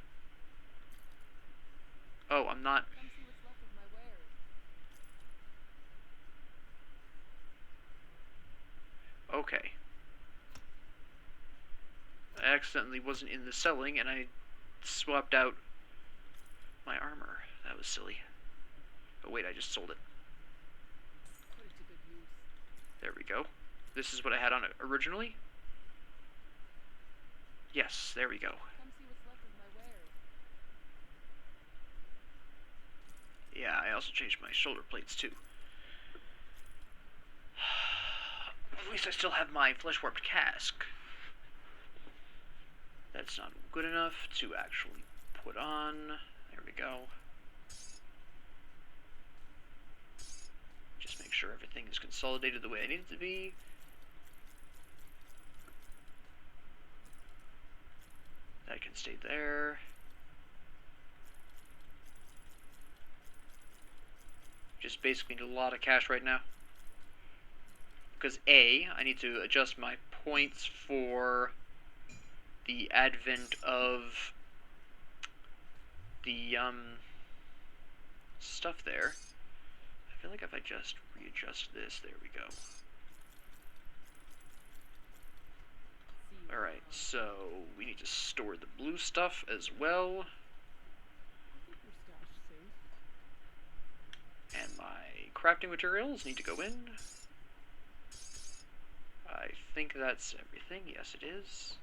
S1: Oh, I'm not...
S3: Come see what's left of my wares.
S1: okay. I accidentally wasn't in the selling, and I swapped out my armor. That was silly. Oh wait, I just sold it.
S4: Put it to good use.
S1: There we go. This is what I had on it originally. Yes, there we go.
S4: Come see what's left of my wares.
S1: Yeah, I also changed my shoulder plates too. At least I still have my flesh warped cask. That's not good enough to actually put on. There we go. Just make sure everything is consolidated the way I need it to be. That can stay there. Just basically need a lot of cash right now. Because A, I need to adjust my points for the advent of the stuff there. I feel like if I just readjust this, there we go. Alright, so we need to store the blue stuff as well.
S4: Keep your stash safe.
S1: And my crafting materials need to go in. I think that's everything. Yes, it is.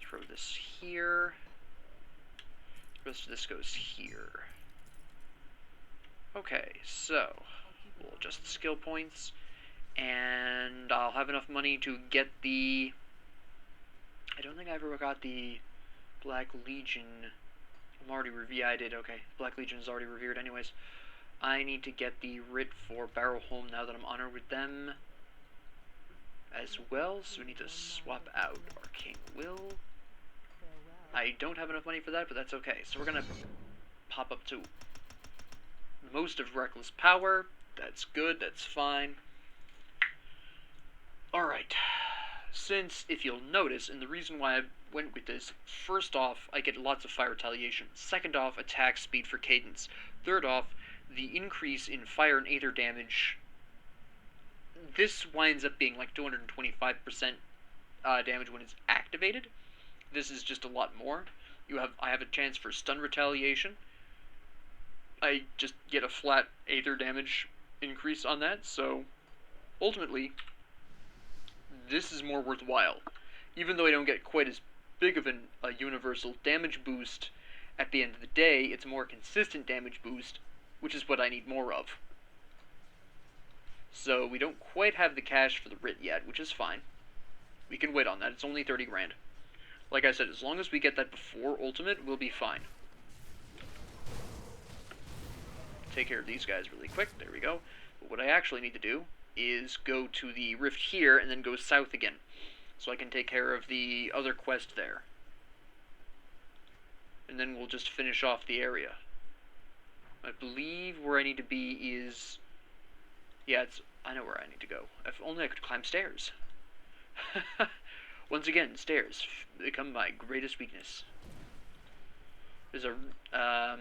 S1: Throw this here. The rest of this goes here. Okay, so we'll adjust the skill points, and I'll have enough money to get the... I don't think I ever got the Black Legion. I'm already yeah, I did, okay. Black Legion is already revered anyways. I need to get the writ for Barrowholm now that I'm honored with them as well, so we need to swap out Arcane Will.
S4: Farewell.
S1: I don't have enough money for that, but that's okay. So we're gonna pop up to most of Reckless Power. That's good, that's fine. Alright. Since, if you'll notice, and the reason why I went with this, first off, I get lots of fire retaliation. Second off, attack speed for cadence. Third off, the increase in fire and aether damage. This winds up being like 225% damage when it's activated. This is just a lot more. I have a chance for stun retaliation. I just get a flat aether damage increase on that, so ultimately this is more worthwhile. Even though I don't get quite as big of a universal damage boost, at the end of the day, it's a more consistent damage boost, which is what I need more of. So we don't quite have the cash for the writ yet, which is fine. We can wait on that. It's only 30 grand. Like I said, as long as we get that before Ultimate, we'll be fine. Take care of these guys really quick. There we go. But what I actually need to do is go to the rift here and then go south again, so I can take care of the other quest there. And then we'll just finish off the area. I believe where I need to be is... Yeah, I know where I need to go. If only I could climb stairs. Once again, stairs become my greatest weakness. There's a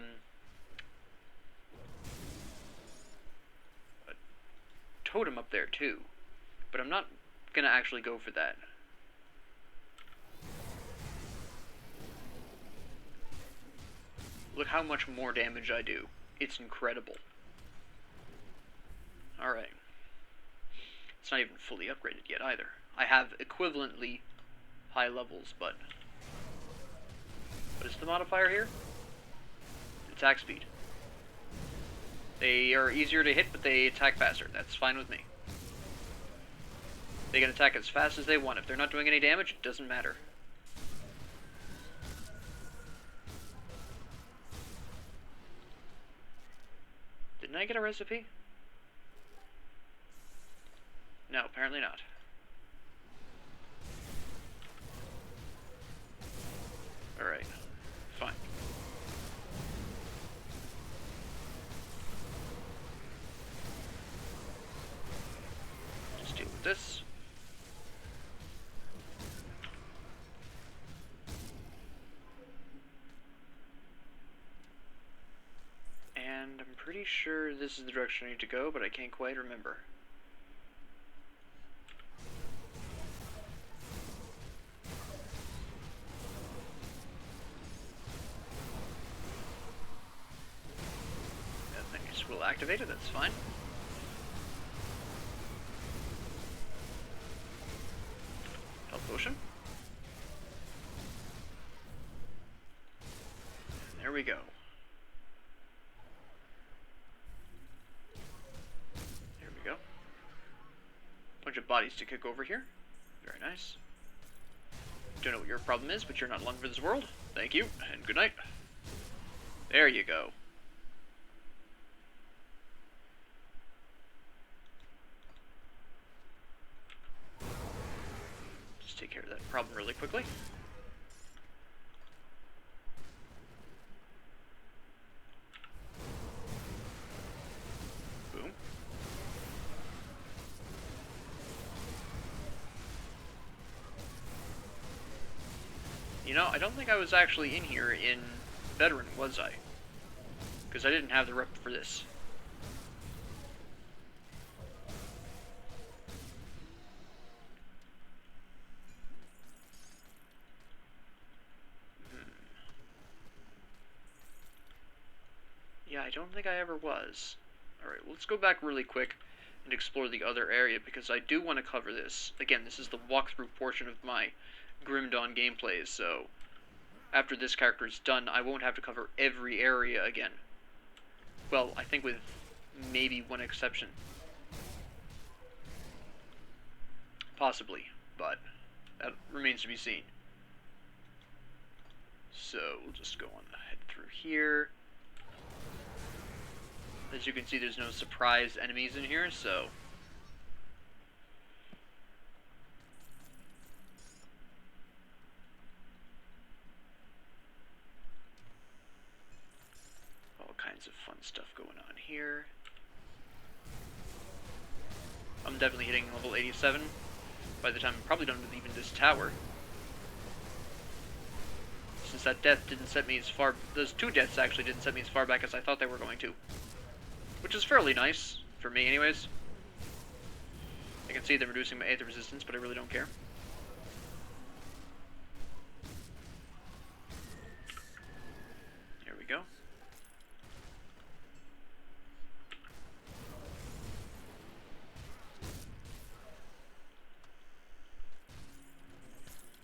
S1: totem up there too, but I'm not gonna actually go for that. Look how much more damage I do. It's incredible. Alright. It's not even fully upgraded yet either. I have equivalently high levels, but... What is the modifier here? Attack speed. They are easier to hit, but they attack faster. That's fine with me. They can attack as fast as they want. If they're not doing any damage, it doesn't matter. Didn't I get a recipe? No, apparently not. Alright. Fine. Just deal with this. And I'm pretty sure this is the direction I need to go, but I can't quite remember. activated, that's fine. Health potion. There we go. There we go. Bunch of bodies to kick over here. Very nice. Don't know what your problem is, but you're not long for this world. Thank you, and good night. There you go. Just take care of that problem really quickly. Boom. You know, I don't think I was actually in here in Veteran, was I? Because I didn't have the rep for this. Yeah, I don't think I ever was. Alright, well, let's go back really quick and explore the other area, because I do want to cover this. Again, this is the walkthrough portion of my Grim Dawn gameplays, so after this character is done, I won't have to cover every area again. Well, I think with maybe one exception. Possibly, but that remains to be seen. So, we'll just go on ahead through here. As you can see, there's no surprise enemies in here, so all kinds of fun stuff going on here. I'm definitely hitting level 87 by the time I'm probably done with even this tower. Since that death didn't set me as far... Those two deaths actually didn't set me as far back as I thought they were going to. Which is fairly nice, for me anyways. I can see they're reducing my aether resistance, but I really don't care. Here we go.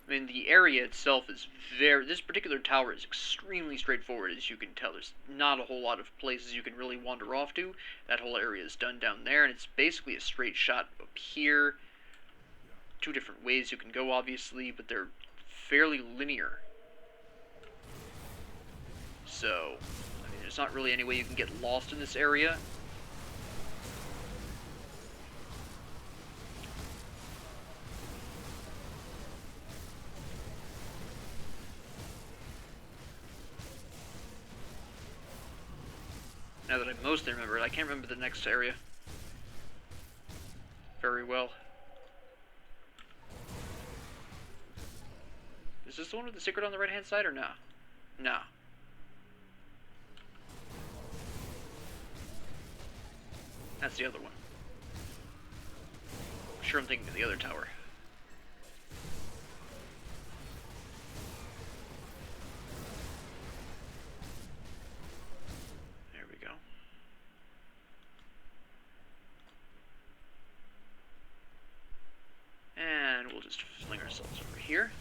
S1: I mean, the area itself is very... This particular tower is extremely straightforward, as you can tell. There's not a whole lot of places you can really wander off to. That whole area is done down there, and it's basically a straight shot up here. Two different ways you can go, obviously, but they're fairly linear. So, I mean, there's not really any way you can get lost in this area. Now that I mostly remember it, I can't remember the next area very well. Is this the one with the secret on the right-hand side, or nah? Nah. That's the other one. I'm sure I'm thinking of the other tower. There we go. And we'll just fling ourselves over here.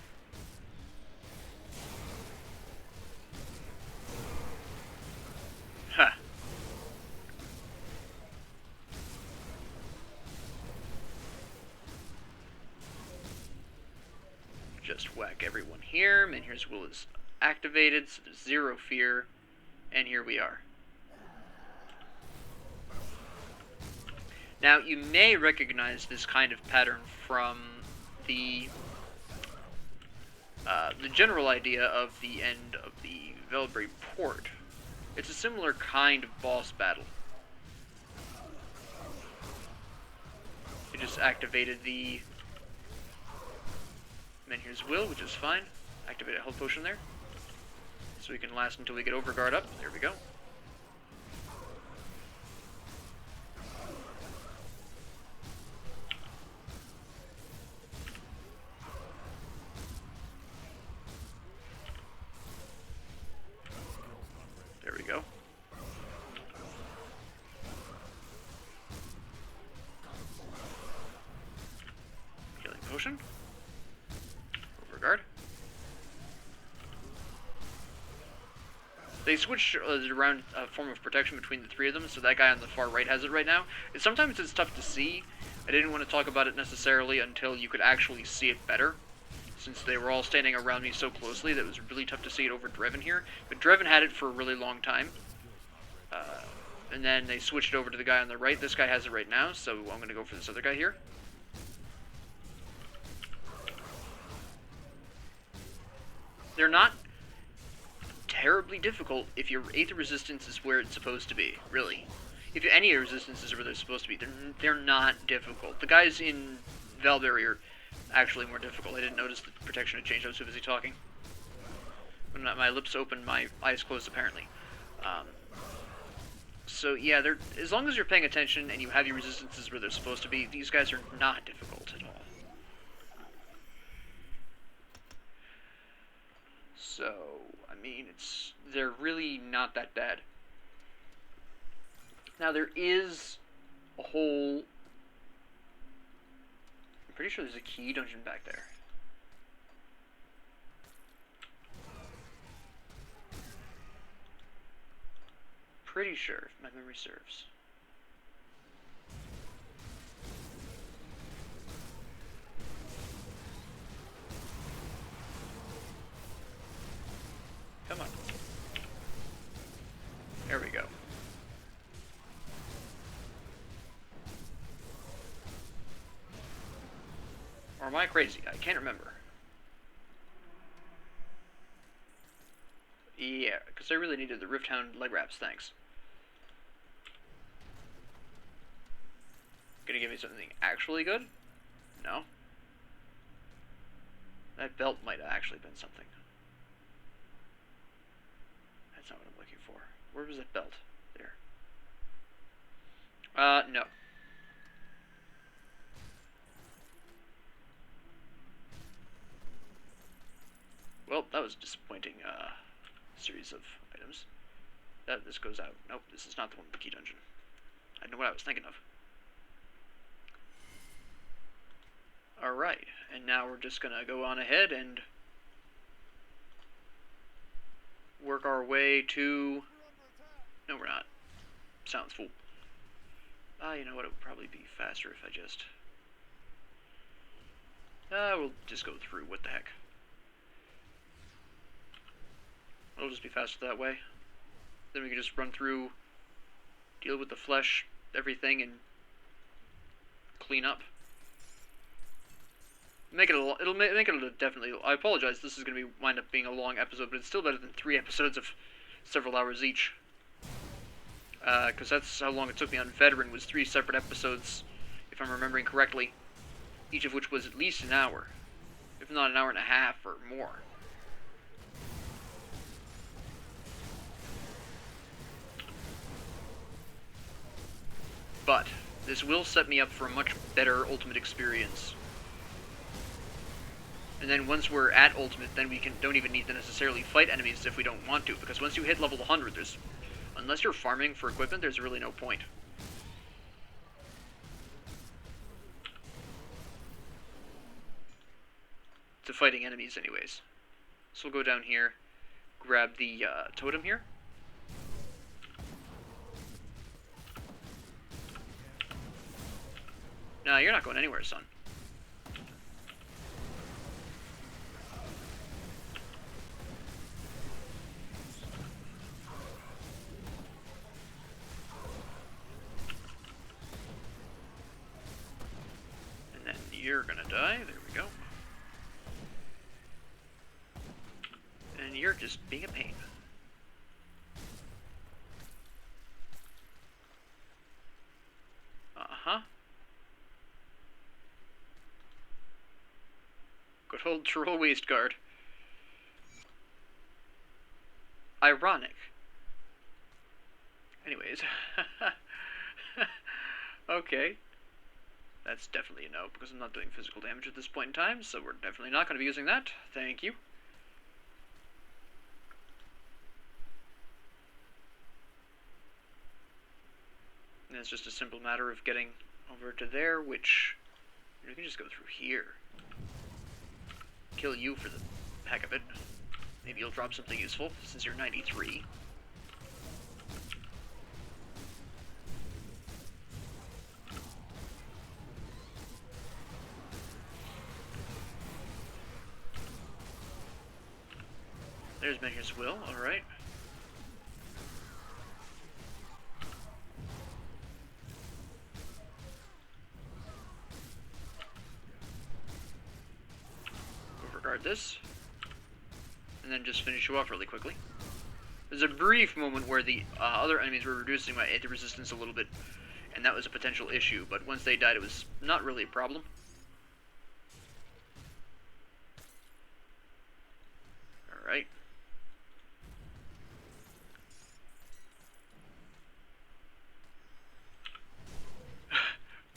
S1: Ha! Just whack everyone here. Menhir's Will is activated, so there's zero fear. And here we are. Now, you may recognize this kind of pattern from the general idea of the end of the Velbrae Port. It's a similar kind of boss battle. You just activated the Menhir's Will, which is fine. Activate a health potion there. So we can last until we get Overguard up. There we go. There we go. potion. Overguard. They switched around a form of protection between the three of them, so that guy on the far right has it right now. And sometimes it's tough to see. I didn't want to talk about it necessarily until you could actually see it better, since they were all standing around me so closely that it was really tough to see it over Dreven here. But Dreven had it for a really long time. And then they switched over to the guy on the right. This guy has it right now, so I'm going to go for this other guy here. They're not terribly difficult if your Aether resistance is where it's supposed to be, really. If any resistance is where they're supposed to be, they're not difficult. The guys in Valberry are actually more difficult. I didn't notice the protection had changed. I was too busy talking. When my lips open, my eyes closed, apparently. So yeah, as long as you're paying attention and you have your resistances where they're supposed to be, these guys are not difficult at all. So, I mean, they're really not that bad. Now there is a whole... I'm pretty sure there's a key dungeon back there. Pretty sure, if my memory serves. Come on. There we go. Or am I crazy? I can't remember. Yeah, because I really needed the Rifthound leg wraps, thanks. Gonna give me something actually good? No. That belt might have actually been something. That's not what I'm looking for. Where was that belt? There. No. Well, that was a disappointing, series of items. This goes out. Nope, this is not the one with the key dungeon. I know what I was thinking of. Alright, and now we're just gonna go on ahead and work our way to... No, we're not. Sounds full. You know what, it would probably be faster if I just... we'll just go through, what the heck. It'll just be faster that way. Then we can just run through, deal with the flesh, everything, and clean up. It'll make it definitely... I apologize, this is going to wind up being a long episode, but it's still better than 3 episodes of several hours each. Because that's how long it took me on Veteran, was 3 separate episodes, if I'm remembering correctly. Each of which was at least an hour, if not an hour and a half or more. But this will set me up for a much better Ultimate experience. And then once we're at Ultimate, then we don't even need to necessarily fight enemies if we don't want to, because once you hit level 100, unless you're farming for equipment, there's really no point. To fighting enemies anyways. So we'll go down here, grab the totem here. No, you're not going anywhere, son. And then you're gonna die. There we go. And you're just being a pain. Uh-huh. Good old troll waist guard. Ironic. Anyways. Okay. That's definitely a no, because I'm not doing physical damage at this point in time, so we're definitely not going to be using that. Thank you. And it's just a simple matter of getting over to there, which We can just go through here. Kill you for the heck of it. Maybe you'll drop something useful, since you're 93. There's Maker's Will, alright. Overguard this. And then just finish you off really quickly. There's a brief moment where the other enemies were reducing my anti-resistance a little bit, and that was a potential issue, but once they died it was not really a problem. Alright.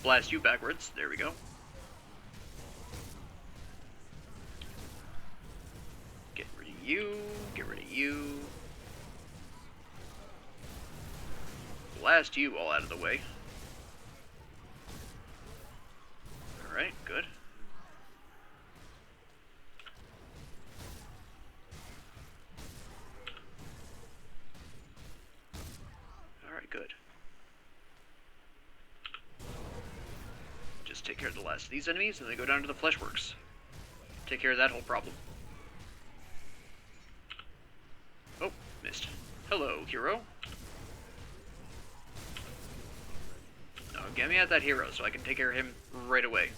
S1: Blast you backwards. There we go. Get rid of you. Get rid of you. Blast you all out of the way. Alright, good. Alright, good. Just take care of the last of these enemies, and then go down to the Fleshworks. Take care of that whole problem. Oh, missed. Hello, hero. Now, get me at that hero so I can take care of him right away.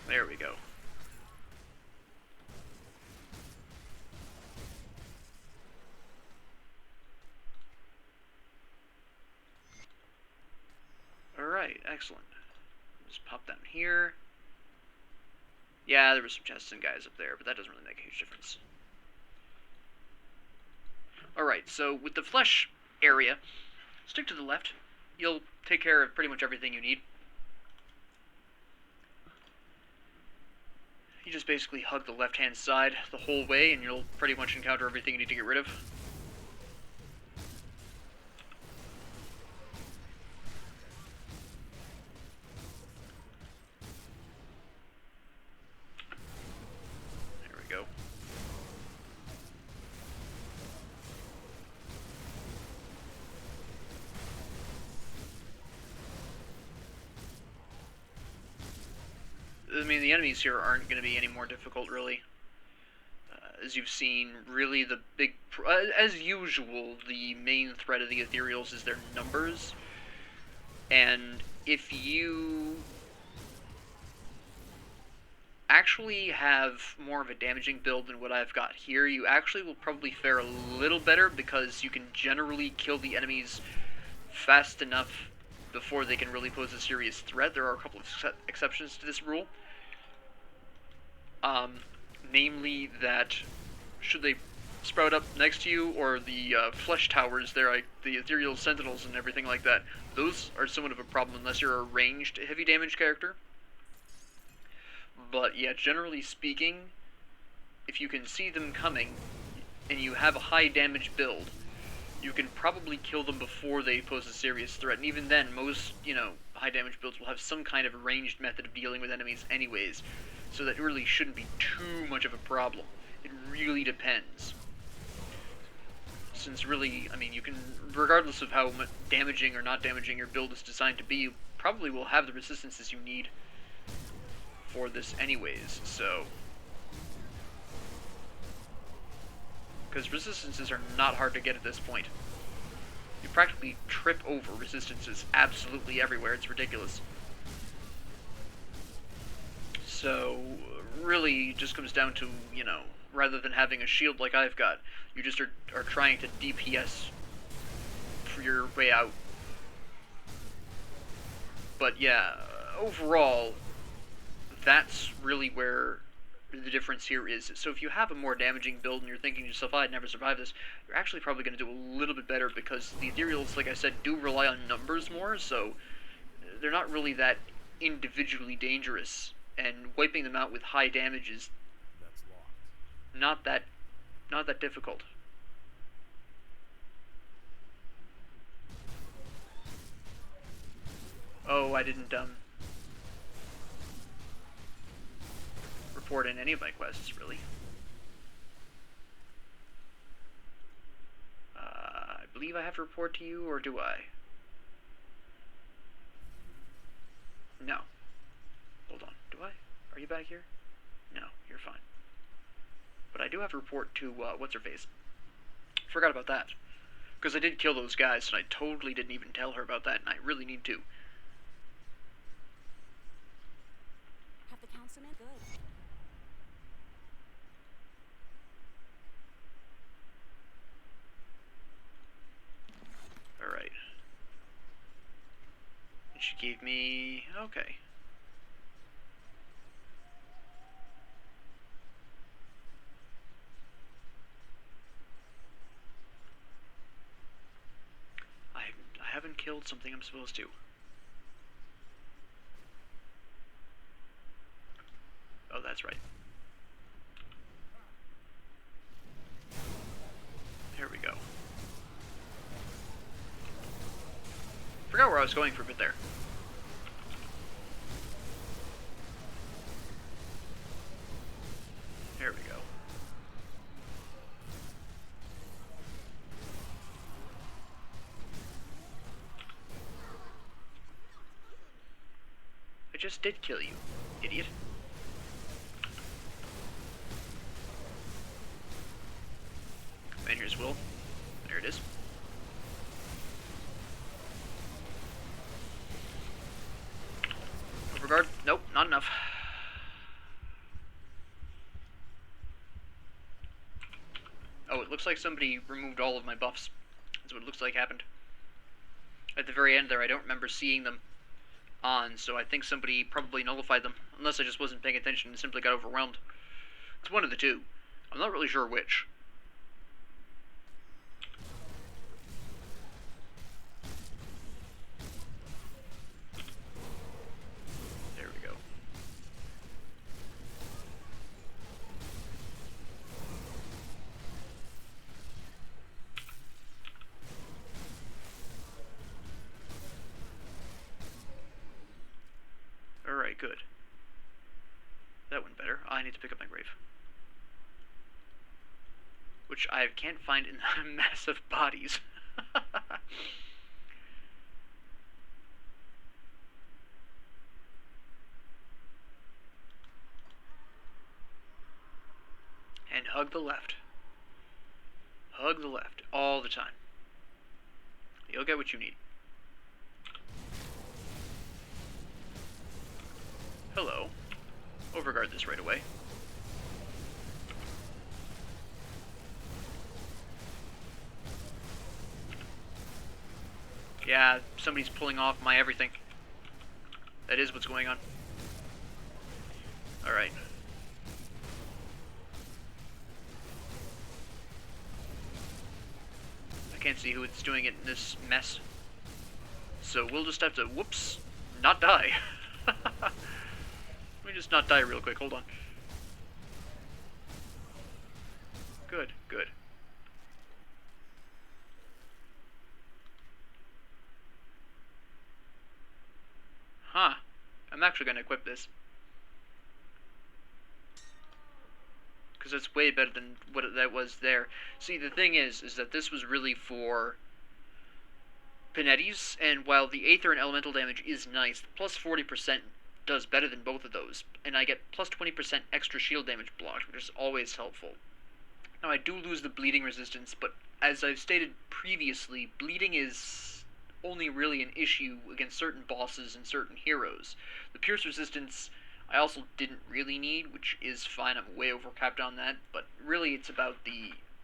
S1: There we go. Alright, excellent. Just pop down here. Yeah, there were some chests and guys up there, but that doesn't really make a huge difference. Alright, so with the flesh area, stick to the left. You'll take care of pretty much everything you need. You just basically hug the left-hand side the whole way, and you'll pretty much encounter everything you need to get rid of. There we go. I mean, the enemies here aren't going to be any more difficult, really. As you've seen, really the big... as usual, the main threat of the Ethereals is their numbers. And if you actually have more of a damaging build than what I've got here, you actually will probably fare a little better, because you can generally kill the enemies fast enough before they can really pose a serious threat. There are a couple of exceptions to this rule. Namely that should they sprout up next to you, or the flesh towers there, like the ethereal sentinels and everything like that, those are somewhat of a problem unless you're a ranged heavy damage character. But yeah, generally speaking, if you can see them coming and you have a high damage build, you can probably kill them before they pose a serious threat. And even then, most, high damage builds will have some kind of ranged method of dealing with enemies anyways, so that really shouldn't be too much of a problem. It really depends. Since really, I mean, you can, regardless of how damaging or not damaging your build is designed to be, you probably will have the resistances you need for this anyways, so... because resistances are not hard to get at this point. You practically trip over resistances absolutely everywhere. It's ridiculous. So, really just comes down to, rather than having a shield like I've got, you just are trying to DPS for your way out. But yeah, overall, that's really where the difference here is. So if you have a more damaging build and you're thinking to yourself, I'd never survive this, you're actually probably going to do a little bit better, because the Ethereals, like I said, do rely on numbers more, so they're not really that individually dangerous, and wiping them out with high damage is not that difficult. Oh, I didn't report in any of my quests, really. I believe I have to report to you, or do I? No. Hold on. Do I? Are you back here? No, you're fine. But I do have to report to, what's-her-face. Forgot about that. Because I did kill those guys, and I totally didn't even tell her about that, and I really need to.
S3: Have the councilman? Good.
S1: Alright. And she gave me... okay. I haven't killed something I'm supposed to. Oh, that's right. There we go. Forgot where I was going for a bit there. There we go. I just did kill you, idiot. And here's Will. There it is. Overguard? Nope, not enough. Oh, it looks like somebody removed all of my buffs. That's what it looks like happened. At the very end there, I don't remember seeing them on, so I think somebody probably nullified them. Unless I just wasn't paying attention and simply got overwhelmed. It's one of the two. I'm not really sure which. There we go. Alright, good. That went better. I need to pick up my grave. Which I can't find in the massive bodies. And hug the left. Hug the left all the time. You'll get what you need. Hello. Overguard this right away. Yeah, somebody's pulling off my everything. That is what's going on. Alright. I can't see who it's doing it in this mess. So we'll just have to, whoops, not die. Let me just not die real quick, hold on. Good, good. Huh. I'm actually going to equip this. Because it's way better than what that was there. See, the thing is that this was really for Panetti's, and while the Aether and Elemental damage is nice, plus 40% does better than both of those, and I get plus 20% extra shield damage blocked, which is always helpful. Now, I do lose the bleeding resistance, but as I've stated previously, bleeding is only really an issue against certain bosses and certain heroes. The pierce resistance I also didn't really need, which is fine. I'm way overcapped on that, but really it's about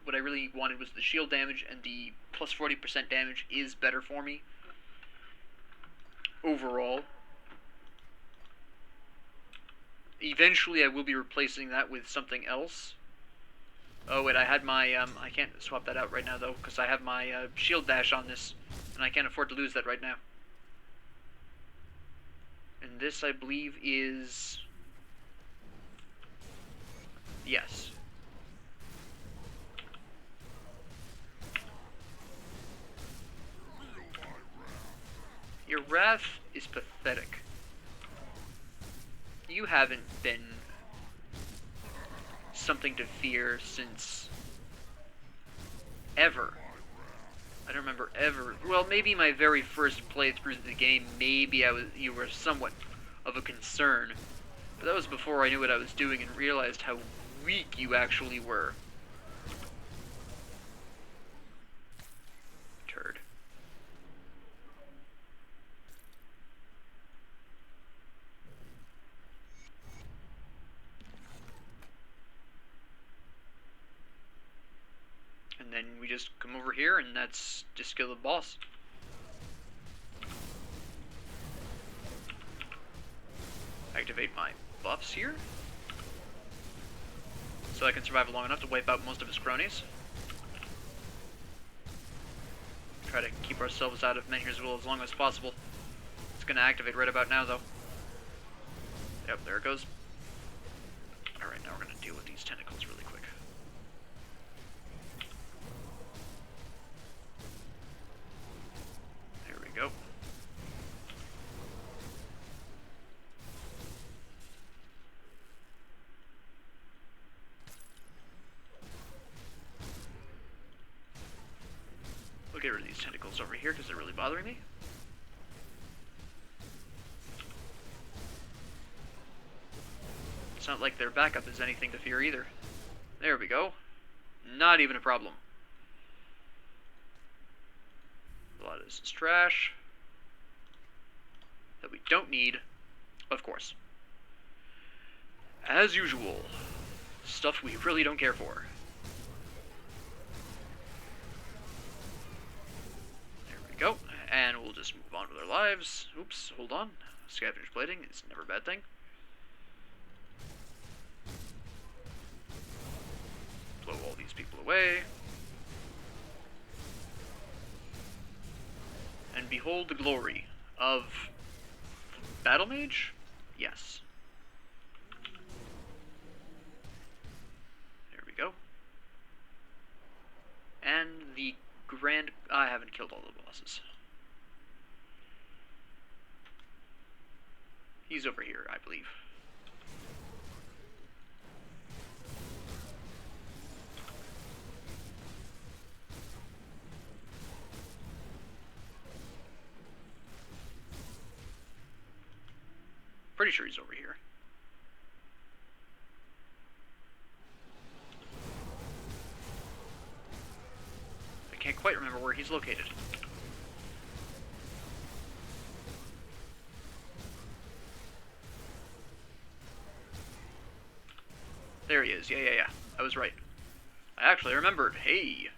S1: what I really wanted was the shield damage, and the plus 40% damage is better for me overall. Eventually I will be replacing that with something else. Oh wait, I had my, I can't swap that out right now though, because I have my shield dash on this, and I can't afford to lose that right now. And this, I believe, is... yes. Your wrath is pathetic. You haven't been something to fear since ever. I don't remember ever. Well, maybe my very first playthrough of the game, maybe you were somewhat of a concern. But that was before I knew what I was doing and realized how weak you actually were. Turd. And then we just come over here and that's just kill the boss. Activate my buffs here, so I can survive long enough to wipe out most of his cronies. Try to keep ourselves out of Menhir's Will as long as possible. It's going to activate right about now, though. Yep, there it goes. Alright, now we're going to deal with these tentacles really quick. There we go. We'll get rid of these tentacles over here because they're really bothering me. It's not like their backup is anything to fear either. There we go. Not even a problem. A lot of this is trash that we don't need, of course. As usual, stuff we really don't care for. Go, and we'll just move on with our lives. Oops, hold on. Scavenger plating is never a bad thing. Blow all these people away. And behold the glory of Battle Mage? Yes. There we go. And the Grand... I haven't killed all the bosses. He's over here, I believe. Pretty sure he's over here. I can't quite remember where he's located. There he is. Yeah. I was right. I actually remembered. Hey.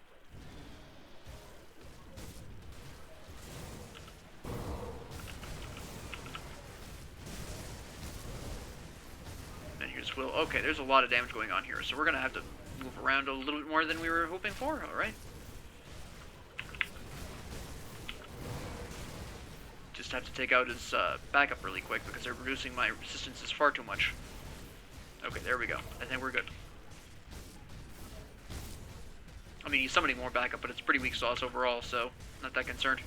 S1: And here's Will. Okay, there's a lot of damage going on here, so we're gonna have to move around a little bit more than we were hoping for. All right. Just have to take out his backup really quick because they're reducing my resistances far too much. Okay, there we go. I think we're good. I mean, he's summoning more backup, but it's pretty weak sauce overall, so not that concerned.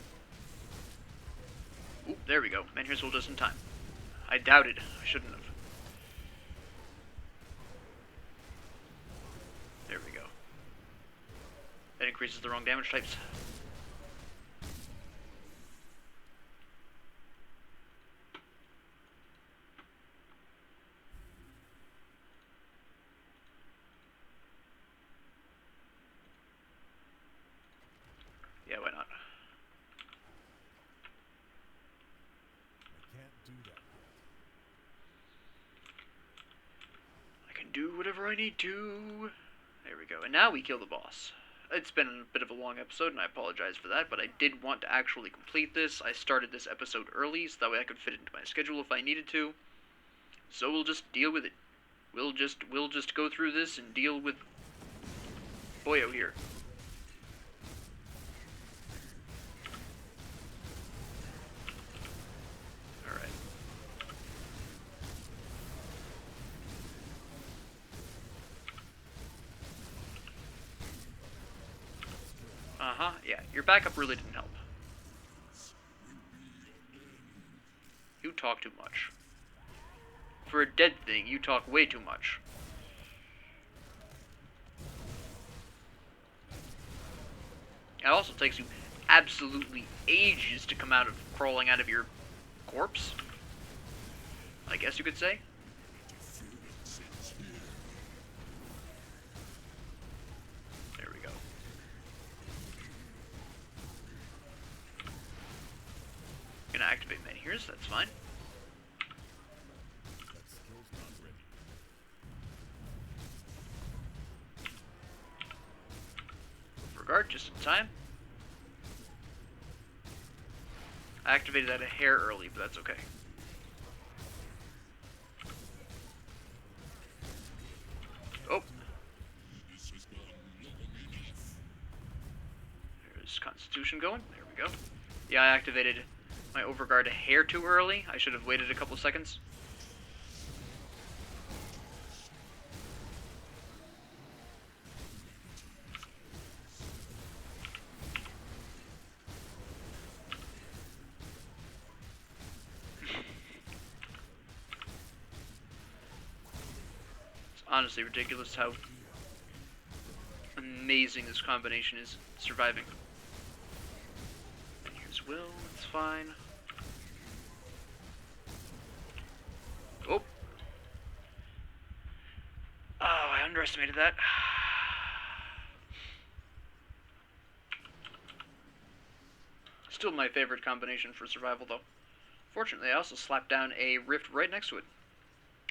S1: Oop, there we go. Menhir's Will just in time. I doubted. I shouldn't have. There we go. That increases the wrong damage types. Yeah, why not?
S2: I can't do that yet.
S1: I can do whatever I need to. There we go. And now we kill the boss. It's been a bit of a long episode, and I apologize for that, but I did want to actually complete this. I started this episode early, so that way I could fit it into my schedule if I needed to. So we'll just deal with it. We'll just go through this and deal with Boyo here. Alright. Uh-huh, yeah. Your backup really didn't help. You talk too much. For a dead thing, you talk way too much. It also takes you absolutely ages to come out of crawling out of your corpse, I guess you could say. There we go. Gonna activate Menhirs, that's fine.
S2: That skill's not ready.
S1: Regard, just in time. I activated that a hair early, but that's okay. Oh. There's Constitution going. There we go. Yeah, I activated my Overguard a hair too early. I should have waited a couple seconds. It's honestly ridiculous how amazing this combination is surviving. And here's Will, it's fine. Oh. Oh, I underestimated that. Still my favorite combination for survival, though. Fortunately, I also slapped down a rift right next to it.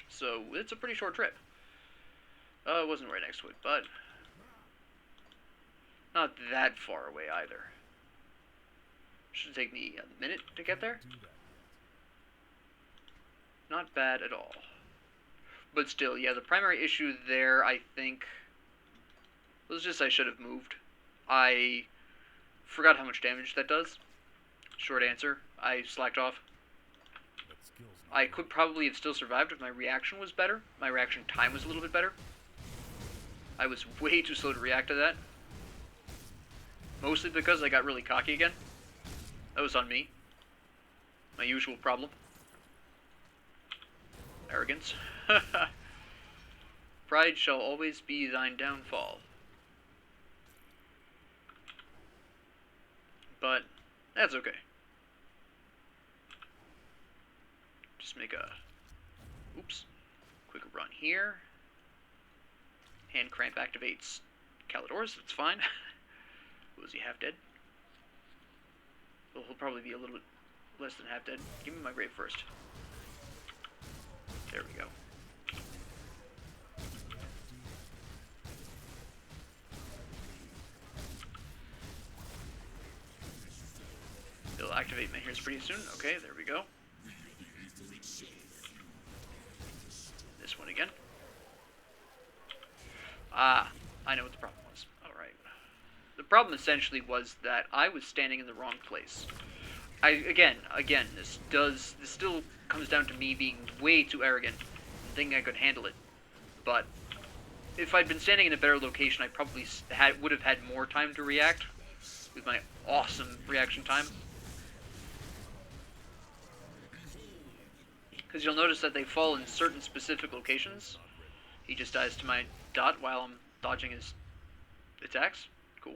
S1: So, it's a pretty short trip. It wasn't right next to it, but not that far away either. Should take me a minute to get there.
S2: Do that yet.
S1: Not bad at all. But still, yeah, the primary issue there, I think, was just I should have moved. I forgot how much damage that does. Short answer, I slacked off.
S2: That skill's not
S1: I could probably have still survived if my reaction was better. My reaction time was a little bit better. I was way too slow to react to that. Mostly because I got really cocky again. That was on me. My usual problem. Arrogance. Pride shall always be thine downfall. But that's okay. Just make a quick run here. Hand cramp activates Calidor's, that's fine. Was he half dead? Well, he'll probably be a little bit less than half dead. Give me my grave first. There we go. He'll activate Menhirs pretty soon. Okay, there we go. This one again. Ah, I know what the problem was. Alright. The problem essentially was that I was standing in the wrong place. Again, this still comes down to me being way too arrogant and thinking I could handle it. But if I'd been standing in a better location, I probably would have had more time to react with my awesome reaction time. Because you'll notice that they fall in certain specific locations. He just dies to my dot while I'm dodging his attacks. Cool.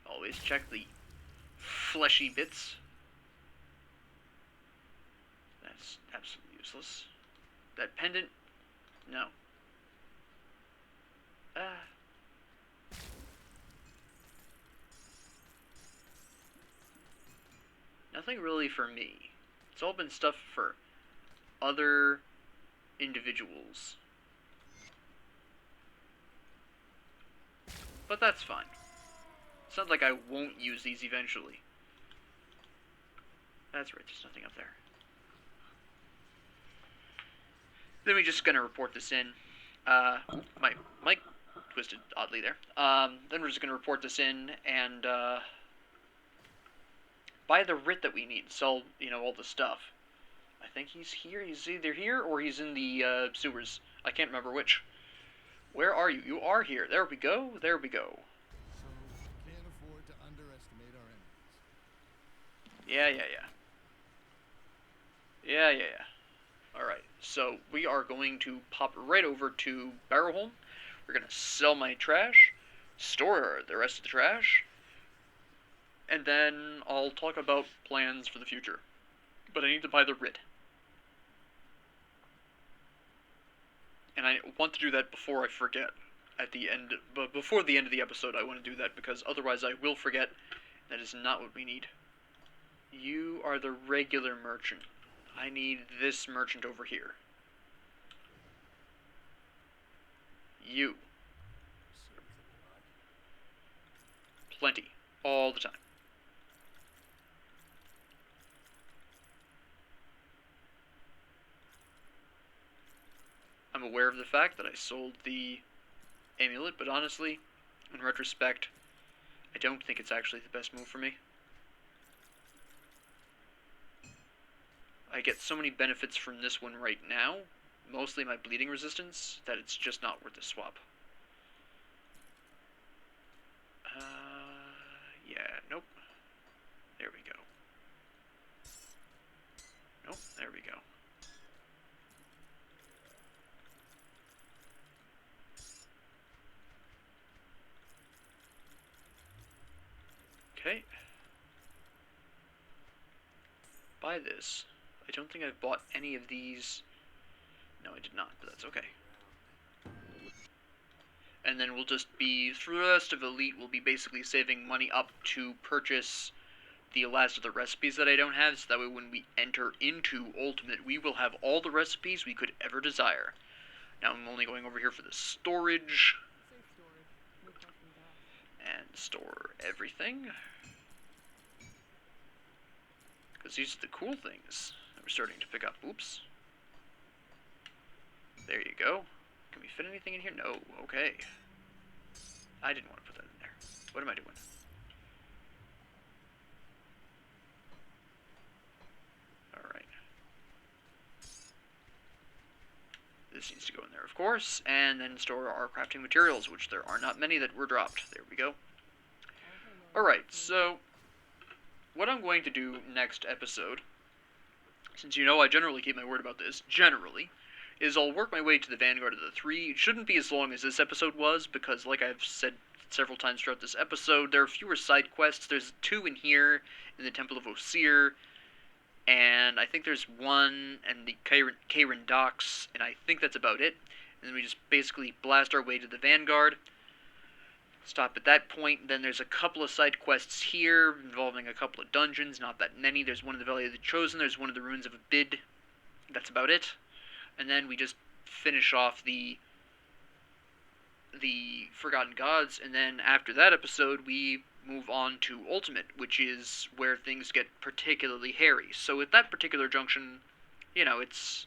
S1: Always check the fleshy bits. That's absolutely useless. That pendant? No. Nothing really for me. It's all been stuff for other individuals. But that's fine. It's not like I won't use these eventually. That's right, there's nothing up there. Then we're just gonna report this in. My mic twisted oddly there. Then we're just gonna report this in and buy the writ that we need. Sell, all the stuff. I think he's here. He's either here or he's in the sewers. I can't remember which. Where are you? You are here. There we go. There we go.
S2: So, can't afford to underestimate our enemies.
S1: Yeah. Alright, so we are going to pop right over to Barrowholm. We're going to sell my trash. store the rest of the trash, and then I'll talk about plans for the future. But I need to buy the writ. And I want to do that before I forget. At the end, but before the end of the episode, I want to do that because otherwise I will forget. That is not what we need. You are the regular merchant. I need this merchant over here. You. Plenty. All the time. I'm aware of the fact that I sold the amulet, but honestly, in retrospect, I don't think it's actually the best move for me. I get so many benefits from this one right now, mostly my bleeding resistance, that it's just not worth the swap. Yeah, nope. There we go. Nope, there we go. Okay. Buy this. I don't think I've bought any of these. No, I did not, but that's okay. And then we'll just be, for the rest of Elite, we'll be basically saving money up to purchase the last of the recipes that I don't have, so that way when we enter into Ultimate, we will have all the recipes we could ever desire. Now I'm only going over here for the storage.
S4: Safe storage. No questions asked.
S1: And store everything. Because these are the cool things that we're starting to pick up. Oops. There you go. Can we fit anything in here? No. Okay. I didn't want to put that in there. What am I doing? Alright. This needs to go in there, of course. And then store our crafting materials, which there are not many that were dropped. There we go. Alright, so what I'm going to do next episode, since you know I generally keep my word about this, generally, is I'll work my way to the Vanguard of the Three. It shouldn't be as long as this episode was, because like I've said several times throughout this episode, there are fewer side quests. There's 2 in here, in the Temple of Osir, and I think there's 1 in the Kairin Docks, and I think that's about it. And then we just basically blast our way to the Vanguard. Stop at that point. Then there's a couple of side quests here involving a couple of dungeons, not that many. There's one in the Valley of the Chosen, there's one of the Ruins of Abid. That's about it. And then we just finish off the Forgotten Gods, and then after that episode we move on to Ultimate, which is where things get particularly hairy. So at that particular junction, you know, it's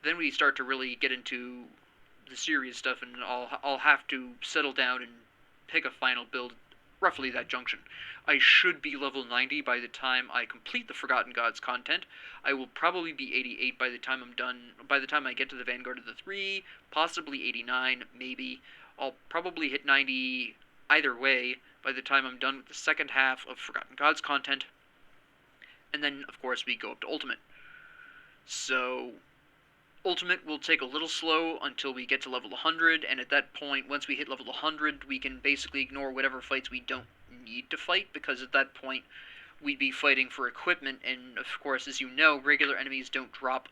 S1: then we start to really get into the serious stuff, and I'll have to settle down and pick a final build roughly that junction. I should be level 90 by the time I complete the Forgotten Gods content. I will probably be 88 by the time I'm done, by the time I get to the Vanguard of the Three, possibly 89, maybe. I'll probably hit 90 either way by the time I'm done with the second half of Forgotten Gods content. And then, of course, we go up to Ultimate. So Ultimate will take a little slow until we get to level 100, and at that point, once we hit level 100, we can basically ignore whatever fights we don't need to fight, because at that point, we'd be fighting for equipment, and of course, as you know, regular enemies don't drop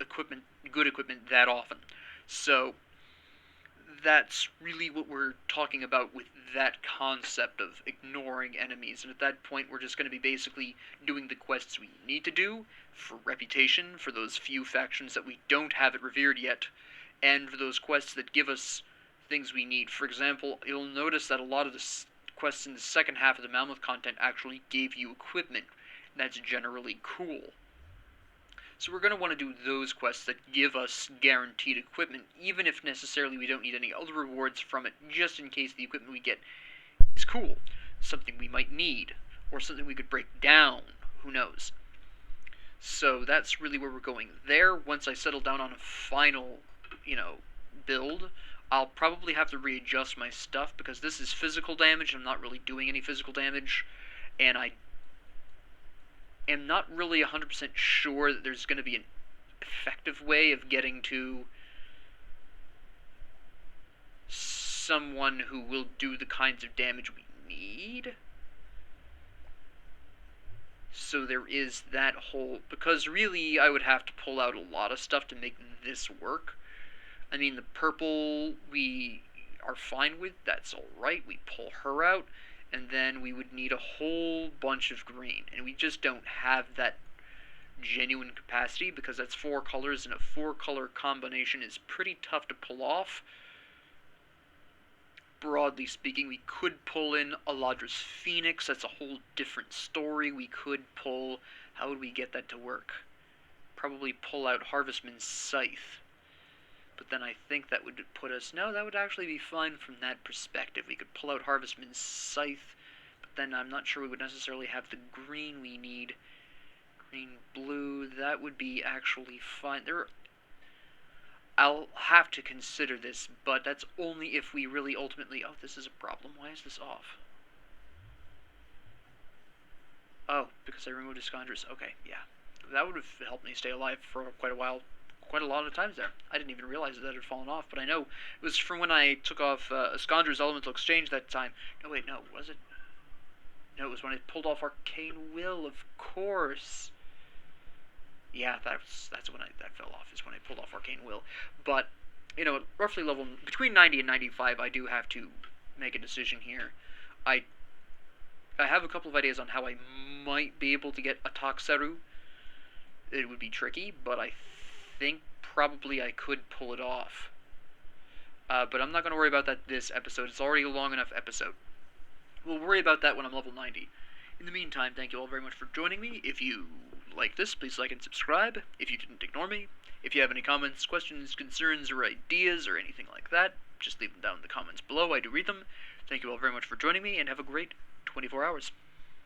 S1: equipment, good equipment, that often. So that's really what we're talking about with that concept of ignoring enemies, and at that point we're just going to be basically doing the quests we need to do for reputation, for those few factions that we don't have it revered yet, and for those quests that give us things we need. For example, you'll notice that a lot of the quests in the second half of the Malmouth content actually gave you equipment. That's generally cool. So we're going to want to do those quests that give us guaranteed equipment, even if necessarily we don't need any other rewards from it, just in case the equipment we get is cool, something we might need, or something we could break down, who knows. So that's really where we're going there. Once I settle down on a final, build, I'll probably have to readjust my stuff, because this is physical damage, and I'm not really doing any physical damage, and I am not really 100% sure that there's going to be an effective way of getting to someone who will do the kinds of damage we need. So there is that whole... Because really, I would have to pull out a lot of stuff to make this work. I mean, the purple we are fine with, that's alright. We pull her out, and then we would need a whole bunch of green. And we just don't have that genuine capacity, because that's 4 colors, and a 4-color combination is pretty tough to pull off. Broadly speaking, we could pull in Aladra's Phoenix. That's a whole different story. We could pull... How would we get that to work? Probably pull out Harvestman's Scythe. But then I think that would put us... No, that would actually be fine from that perspective. We could pull out Harvestman's Scythe, but then I'm not sure we would necessarily have the green we need. Green, blue, that would be actually fine. I'll have to consider this, but that's only if we really ultimately... Oh, this is a problem. Why is this off? Oh, because I removed Iskandris. Okay, yeah. That would have helped me stay alive for quite a while. Quite a lot of times there. I didn't even realize that it had fallen off, but I know it was from when I took off Iskandra's Elemental Exchange that time. No, wait, no, was it? No, it was when I pulled off Arcane Will, of course. Yeah, that's when that fell off, is when I pulled off Arcane Will. But, you know, roughly level... Between 90 and 95, I do have to make a decision here. I have a couple of ideas on how I might be able to get a Toxeru. It would be tricky, but I think probably I could pull it off. But I'm not going to worry about that this episode. It's already a long enough episode. We'll worry about that when I'm level 90. In the meantime, thank you all very much for joining me. If you like this, please like and subscribe. If you didn't, ignore me. If you have any comments, questions, concerns, or ideas, or anything like that, just leave them down in the comments below. I do read them. Thank you all very much for joining me, and have a great 24 hours.